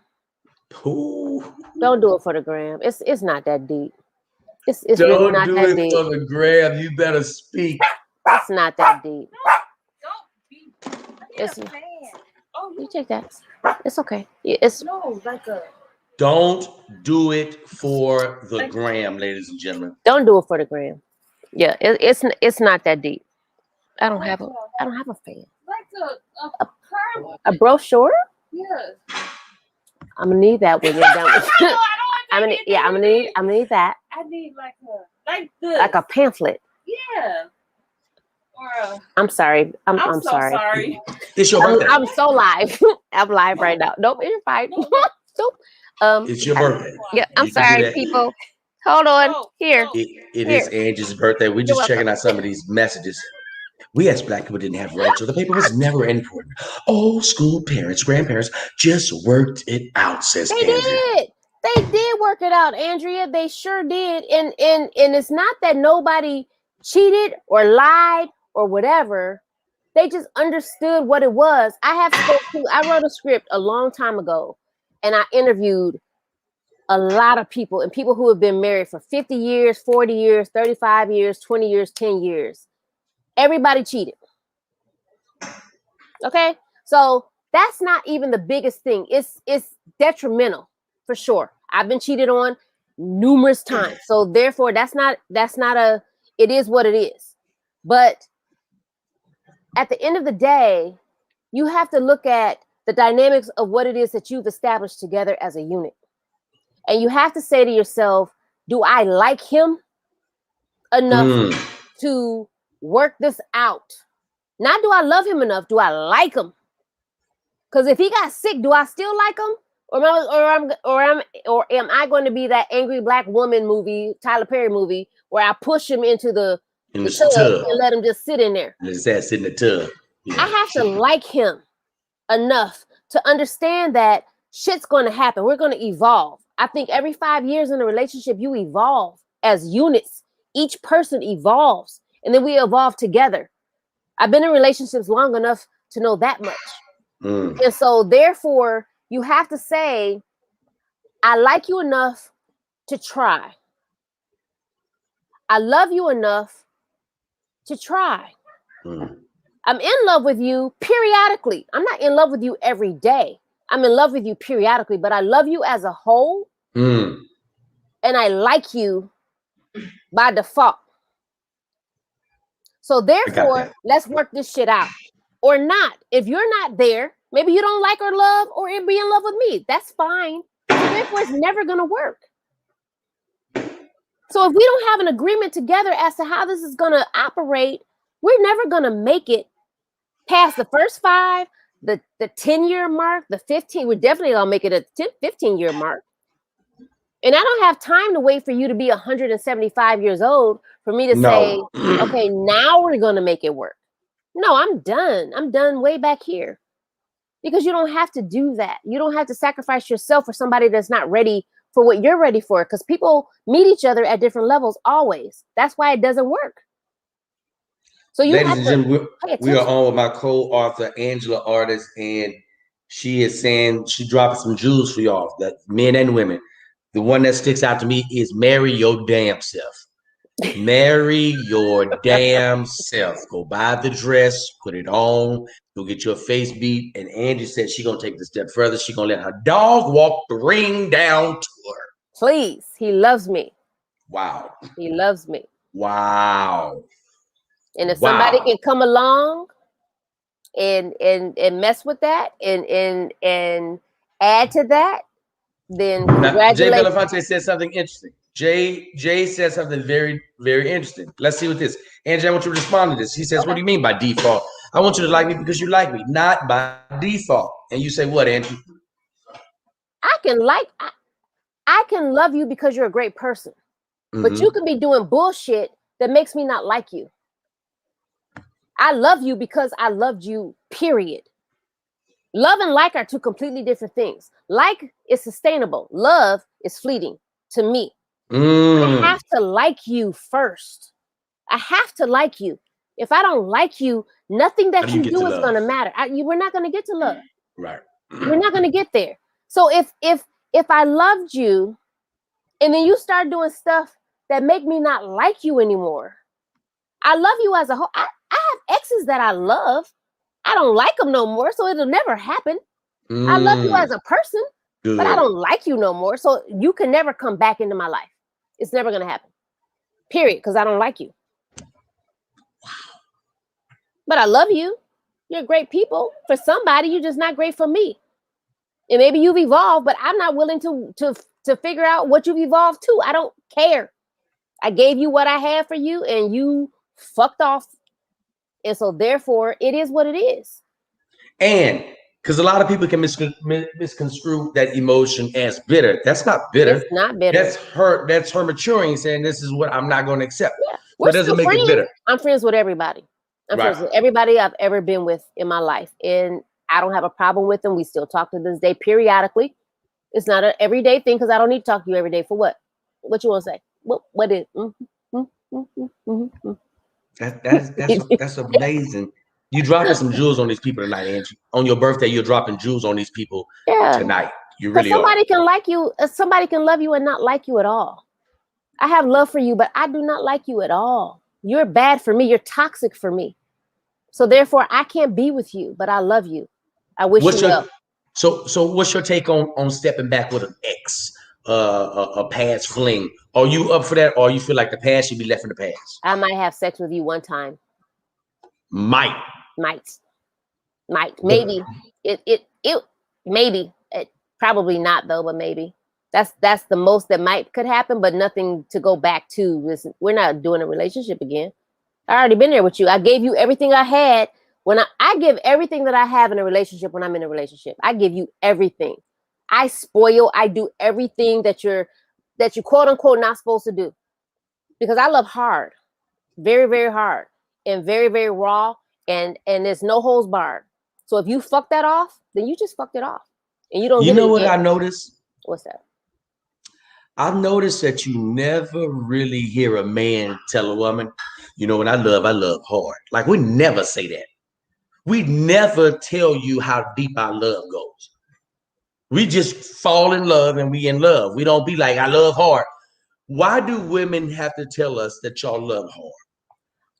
Ooh. Don't do it for the gram. It's not that deep. It's don't really not do that it deep. for the gram. You better speak. It's not that deep. You take that. It's okay. Don't do it for the gram, ladies and gentlemen. Don't do it for the gram. Yeah, it's not that deep. I don't have a fan. Like a brochure? Yes. I'm gonna need that when you're done with it. I'm gonna need that. I need like a pamphlet. Yeah. I'm sorry. I'm so sorry. It's your birthday. I'm so live. I'm live right now. Nope, you're fine. Nope. It's your birthday. Yeah, I'm sorry, people. Hold on. Here. It is Angie's birthday. We're just checking out some of these messages. We as Black people didn't have rights, so the paper was never important. Old school parents, grandparents just worked it out, says Andrea. They did work it out, Andrea. They sure did. And it's not that nobody cheated or lied or whatever. They just understood what it was. I wrote a script a long time ago, and I interviewed a lot of people, and people who have been married for 50 years, 40 years, 35 years, 20 years, 10 years. Everybody cheated. Okay? So that's not even the biggest thing. It's detrimental. for sure. I've been cheated on numerous times. So therefore, that's not it is what it is. But at the end of the day, you have to look at the dynamics of what it is that you've established together as a unit. And you have to say to yourself, do I like him enough to work this out? Not do I love him enough, do I like him? Because if he got sick, do I still like him? Or am I going to be that angry black woman movie, Tyler Perry movie, where I push him into the tub and let him just sit in there? Let his ass sit in the tub. Yeah. I have to like him enough to understand that shit's going to happen. We're going to evolve. I think every 5 years in a relationship, you evolve as units. Each person evolves, and then we evolve together. I've been in relationships long enough to know that much. And so therefore, you have to say, I like you enough to try. I love you enough to try. I'm in love with you periodically. I'm not in love with you every day. I'm in love with you periodically, but I love you as a whole. And I like you by default. So therefore, let's work this shit out. Or not. If you're not there, maybe you don't like or love or be in love with me. That's fine. So therefore, it's never going to work. So if we don't have an agreement together as to how this is going to operate, we're never going to make it past the first 5, the 10-year mark, the 15. We're definitely going to make it a 15-year mark. And I don't have time to wait for you to be 175 years old for me to say, okay, now we're going to make it work. No, I'm done. I'm done way back here. Because you don't have to do that. You don't have to sacrifice yourself for somebody that's not ready for what you're ready for. Because people meet each other at different levels always. That's why it doesn't work. So you Ladies and gentlemen, we are on with my co-author, Angela Ardis, and she is saying, she dropping some jewels for y'all, that men and women. The one that sticks out to me is marry your damn self. Marry your damn self. Go buy the dress, put it on, go get your face beat. And Angie said she's going to take it a step further. She's going to let her dog walk the ring down to her. Please. He loves me. Wow. He loves me. Wow. And if somebody can come along and mess with that and add to that, then congratulations. Jay Belafonte said something interesting. Jay said something very, very interesting. Let's see what this. Angie, I want you to respond to this. He says, What do you mean by default? I want you to like me because you like me, not by default. And you say, what, Angie? I can love you because you're a great person. But you can be doing bullshit that makes me not like you. I love you because I loved you, period. Love and like are two completely different things. Like is sustainable. Love is fleeting to me. I have to like you first. I have to like you. If I don't like you, nothing that you do is going to matter. We're not going to get to love. Right. We're not going to get there. So if I loved you and then you start doing stuff that make me not like you anymore, I love you as a whole. I have exes that I love. I don't like them no more, so it'll never happen. I love you as a person, but I don't like you no more. So you can never come back into my life. It's never going to happen. Period, because I don't like you. But I love you. You're great people. For somebody, you're just not great for me. And maybe you've evolved, but I'm not willing to figure out what you've evolved to. I don't care. I gave you what I had for you, and you fucked off. And so therefore, it is what it is. And because a lot of people can misconstrue that emotion as bitter. That's not bitter. It's not bitter. That's her maturing, saying this is what I'm not going to accept. Yeah. So it doesn't make it bitter. I'm friends with everybody. I'm friends with everybody I've ever been with in my life. And I don't have a problem with them. We still talk to this day periodically. It's not an everyday thing because I don't need to talk to you every day for what? What you want to say? What is? That's amazing. You dropping some jewels on these people tonight, Angie. On your birthday, you're dropping jewels on these people tonight. You really somebody can like you. Somebody can love you and not like you at all. I have love for you, but I do not like you at all. You're bad for me. You're toxic for me. So therefore, I can't be with you, but I love you. I wish you well. So what's your take on stepping back with an ex, a past fling? Are you up for that, or you feel like the past should be left in the past? I might have sex with you one time. Might. Maybe it maybe it probably not though, but maybe that's the most that might could happen, but nothing to go back to. Listen, we're not doing a relationship again. I already been there with you. I gave you everything I had. When I give everything that I have in a relationship when I'm in a relationship. I give you everything. I spoil, I do everything that you quote unquote not supposed to do. Because I love hard. Very, very hard. And very, very raw. And there's no holds barred. So if you fuck that off, then you just fucked it off. And you don't You get know it what again. I noticed? What's that? I've noticed that you never really hear a man tell a woman, you know, when I love hard. Like, we never say that. We never tell you how deep our love goes. We just fall in love and we in love. We don't be like, I love hard. Why do women have to tell us that y'all love hard?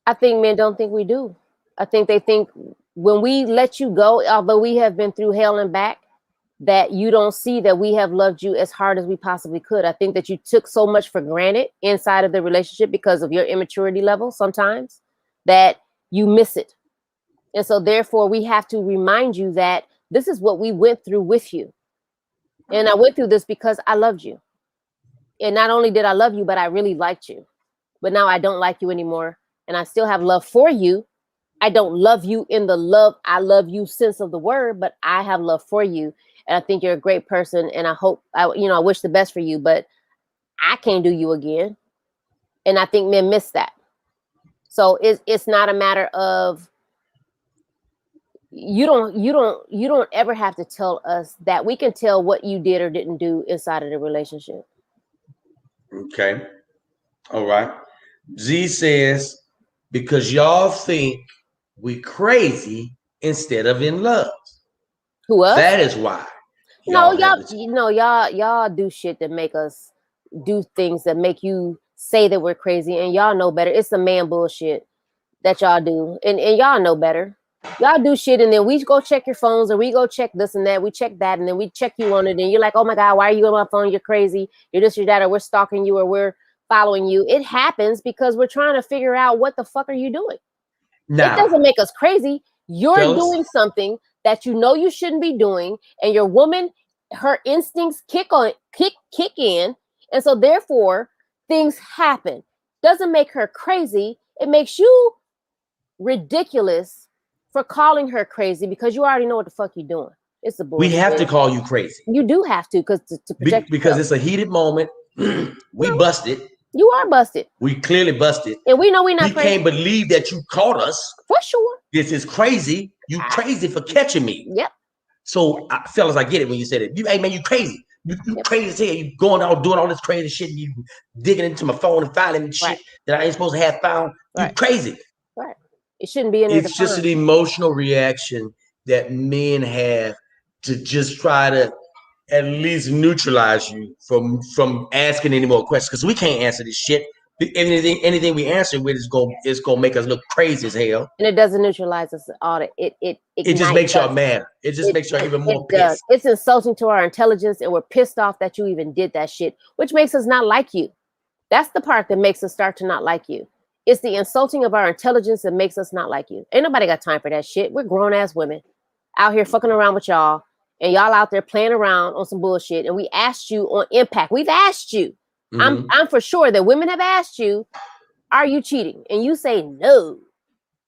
I think men don't think we do. I think they think when we let you go, although we have been through hell and back, that you don't see that we have loved you as hard as we possibly could. I think that you took so much for granted inside of the relationship because of your immaturity level sometimes that you miss it. And so therefore we have to remind you that this is what we went through with you. And I went through this because I loved you. And not only did I love you, but I really liked you. But now I don't like you anymore. And I still have love for you. I don't love you in the love, I love you sense of the word, but I have love for you. And I think you're a great person. And I hope, I wish the best for you, but I can't do you again. And I think men miss that. So it's not a matter of, you don't ever have to tell us that. We can tell what you did or didn't do inside of the relationship. Okay. All right. Z says, because y'all think we crazy instead of in love. Who us? That is why. No, y'all do shit that make us do things that make you say that we're crazy, and y'all know better. It's the man bullshit that y'all do, and y'all know better. Y'all do shit, and then we go check your phones, and we go check this and that. We check that, and then we check you on it, and you're like, oh my God, why are you on my phone? You're crazy. You're this, you're that, or we're stalking you, or we're following you. It happens because we're trying to figure out what the fuck are you doing. Now, it doesn't make us crazy. You're doing something that you know you shouldn't be doing, and your woman, her instincts kick in, and so therefore things happen. Doesn't make her crazy. It makes you ridiculous for calling her crazy because you already know what the fuck you're doing. It's a bullshit. We have to call you crazy. You do have to, because to protect because yourself. It's a heated moment. We busted. You are busted. We clearly busted. And we know we're not crazy. Can't believe that you caught us. For sure. This is crazy. You crazy for catching me. Yep. So, fellas, I get it when you said it. Hey, man, you crazy. You crazy as hell. You going out doing all this crazy shit. You digging into my phone and finding shit that I ain't supposed to have found. You crazy. Right. It shouldn't be in there. It's just an emotional reaction that men have to just try to at least neutralize you from asking any more questions, because we can't answer this shit. Anything we answer with is gonna make us look crazy as hell. And it doesn't neutralize us at all. It just makes y'all mad. It just makes y'all even more pissed. It's insulting to our intelligence, and we're pissed off that you even did that shit, which makes us not like you. That's the part that makes us start to not like you. It's the insulting of our intelligence that makes us not like you. Ain't nobody got time for that shit. We're grown ass women out here fucking around with y'all, and y'all out there playing around on some bullshit. And we asked you on Impact. We've asked you. Mm-hmm. I'm for sure that women have asked you, are you cheating? And you say no.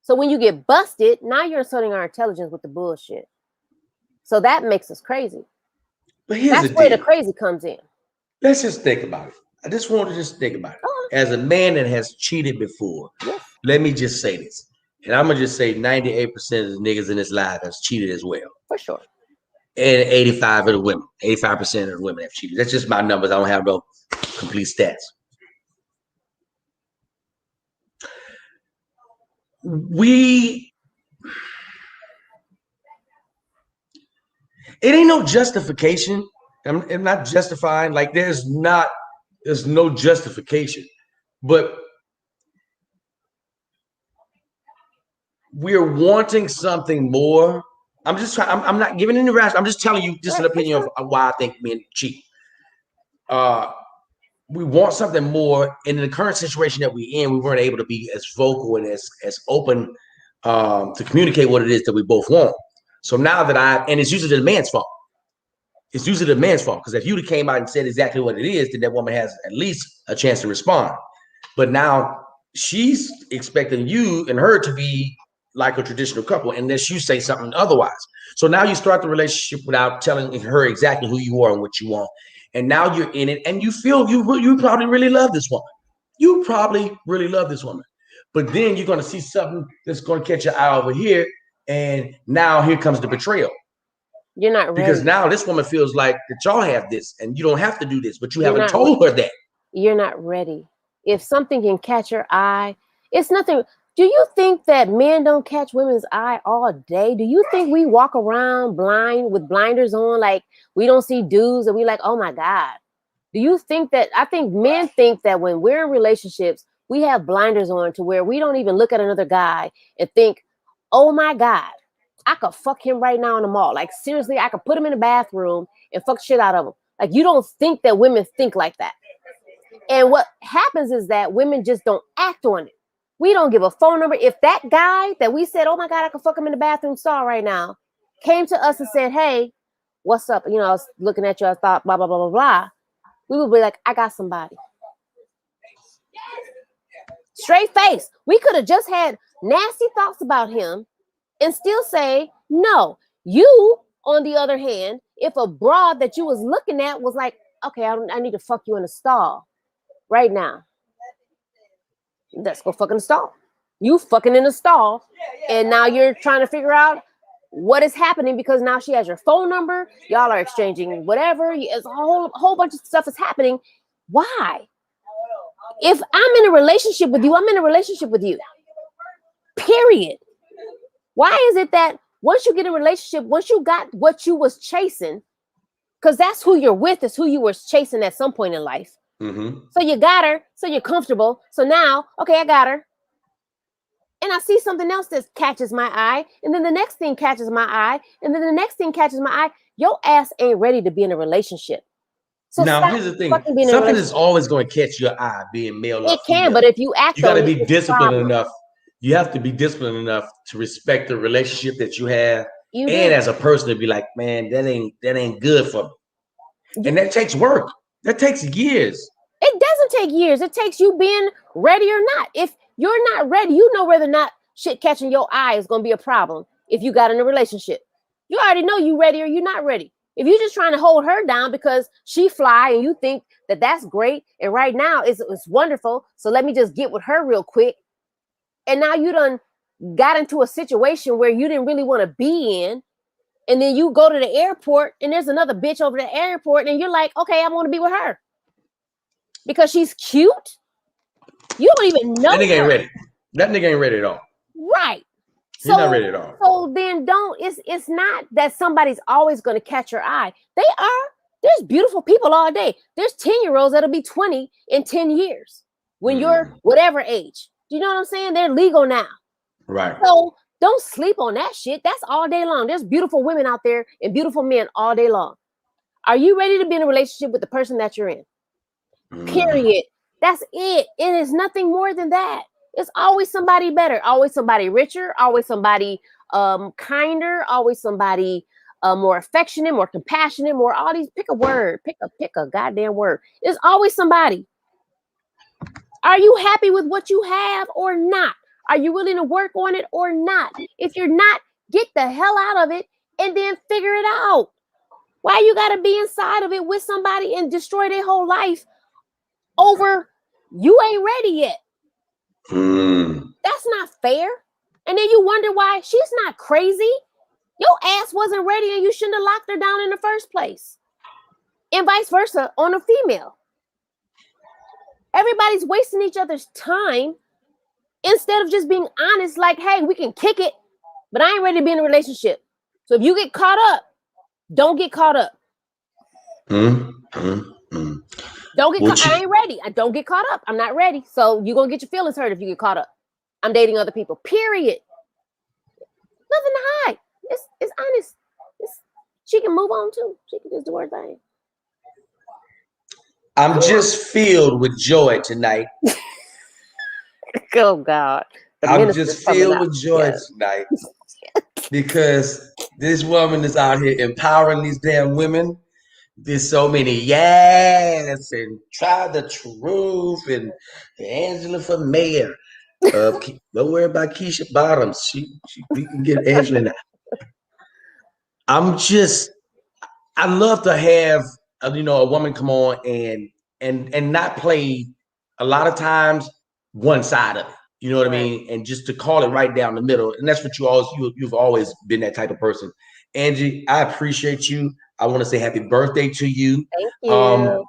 So when you get busted, now you're insulting our intelligence with the bullshit. So that makes us crazy. But here's that's where the crazy comes in. Let's just think about it. I just want to think about it. As a man that has cheated before, let me just say this. And I'm going to just say 98% of the niggas in this live has cheated as well. For sure. And 85% of the women have cheated. That's just my numbers. I don't have no complete stats. It ain't no justification. I'm not justifying. Like, there's no justification. But we're wanting something more I'm just trying. I'm not giving any rash. I'm just telling you just an opinion of why I think men cheat. We want something more. In the current situation that we're in, we weren't able to be as vocal and as open to communicate what it is that we both want. So now that and it's usually the man's fault. It's usually the man's fault, because if you'd have came out and said exactly what it is, then that woman has at least a chance to respond. But now she's expecting you and her to be like a traditional couple unless you say something otherwise. So now you start the relationship without telling her exactly who you are and what you want. And now you're in it and you feel you probably really love this woman. You probably really love this woman. But then you're going to see something that's going to catch your eye over here. And now here comes the betrayal. You're not ready. Because now this woman feels like that y'all have this and you don't have to do this, but you haven't told her that. You're not ready. If something can catch your eye, it's nothing. Do you think that men don't catch women's eye all day? Do you think we walk around blind with blinders on, like we don't see dudes and we like, oh my God? Do you think that? I think men think that when we're in relationships, we have blinders on to where we don't even look at another guy and think, oh my God, I could fuck him right now in the mall. Like seriously, I could put him in the bathroom and fuck shit out of him. Like you don't think that women think like that. And what happens is that women just don't act on it. We don't give a phone number. If that guy that we said, oh my God, I can fuck him in the bathroom stall right now, came to us and said, hey, what's up? You know, I was looking at you. I thought, blah, blah, blah, blah, blah. We would be like, I got somebody. Straight face. We could have just had nasty thoughts about him and still say, no. You, on the other hand, if a broad that you was looking at was like, okay, I need to fuck you in the stall right now. Let's go fuck in the stall. You fucking in the stall. And now you're trying to figure out what is happening because now she has your phone number. Y'all are exchanging whatever. It's a whole bunch of stuff is happening. Why? If I'm in a relationship with you, I'm in a relationship with you. Period. Why is it that once you get in a relationship, once you got what you was chasing, because that's who you're with, is who you were chasing at some point in life. Mm-hmm. So you got her, so you're comfortable. So now, okay, I got her. And I see something else that catches my eye. And then the next thing catches my eye. And then the next thing catches my eye. Your ass ain't ready to be in a relationship. So now, here's the thing. Something is always going to catch your eye, being male. It can, but if you act you got to be disciplined enough. You have to be disciplined enough to respect the relationship that you have. And as a person to be like, man, that ain't good for me. And that takes work. That takes years. It doesn't take years. It takes you being ready or not. If you're not ready, you know whether or not shit catching your eye is going to be a problem if you got in a relationship. You already know you ready or you're not ready. If you're just trying to hold her down because she fly and you think that that's great and right now it's wonderful, so let me just get with her real quick. And now you done got into a situation where you didn't really want to be in. And then you go to the airport and there's another bitch over the airport and you're like, okay, I want to be with her. Because she's cute. You don't even know. That nigga ain't ready. That nigga ain't ready at all. Right. He's not ready at all. So then it's not that somebody's always going to catch your eye. They are. There's beautiful people all day. There's 10-year-olds that'll be 20 in 10 years when you're whatever age. Do you know what I'm saying? They're legal now. Right. So don't sleep on that shit. That's all day long. There's beautiful women out there and beautiful men all day long. Are you ready to be in a relationship with the person that you're in? Period. That's it. It is nothing more than that. It's always somebody better, always somebody richer, always somebody kinder, always somebody more affectionate, more compassionate, more all these. Pick a word, pick a goddamn word. There's always somebody. Are you happy with what you have or not? Are you willing to work on it or not? If you're not, get the hell out of it and then figure it out. Why you gotta be inside of it with somebody and destroy their whole life over you ain't ready yet? That's not fair. And then you wonder why she's not crazy. Your ass wasn't ready and you shouldn't have locked her down in the first place. And vice versa on a female. Everybody's wasting each other's time instead of just being honest, like, hey, we can kick it, but I ain't ready to be in a relationship. So if you get caught up, don't get caught up. Don't get caught. I ain't ready. I don't get caught up. I'm not ready. So you're gonna get your feelings hurt if you get caught up. I'm dating other people. Period. Nothing to hide. It's honest. she can move on too. She can just do her thing. I'm just filled with joy tonight. Oh God. I'm just filled with joy tonight because this woman is out here empowering these damn women. There's so many yes and try the truth and Angela for mayor. Don't worry about Keisha Bottoms. We can get Angela now. I love to have a woman come on and not play a lot of times one side of it. You know what I mean? And just to call it right down the middle. And that's what you've always been that type of person. Angie, I appreciate you. I want to say happy birthday to you. Thank you.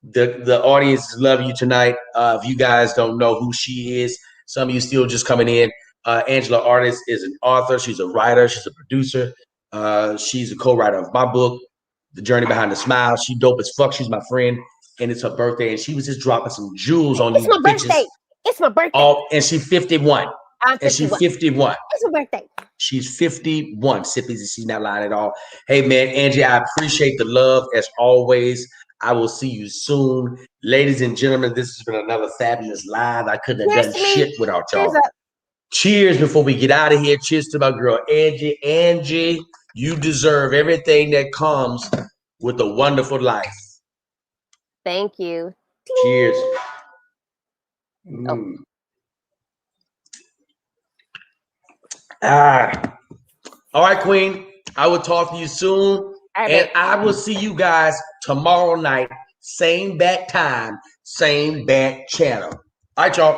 The audience love you tonight. If you guys don't know who she is, some of you still just coming in. Angela Ardis is an author. She's a writer. She's a producer. She's a co-writer of my book, The Journey Behind the Smile. She dope as fuck. She's my friend, and it's her birthday, and she was just dropping some jewels on these bitches. It's my birthday. Oh, and she's 51. I'm 51. And she's 51. It's her birthday. She's 51. Sippies, and she's not lying at all. Hey, man, Angie, I appreciate the love as always. I will see you soon. Ladies and gentlemen, this has been another fabulous live. I couldn't have done shit without y'all. Cheers before we get out of here. Cheers to my girl, Angie. Angie, you deserve everything that comes with a wonderful life. Thank you. Cheers. Oh. All right, Queen. I will talk to you soon. And I will see you guys tomorrow night. Same bat time, same bat channel. All right, y'all.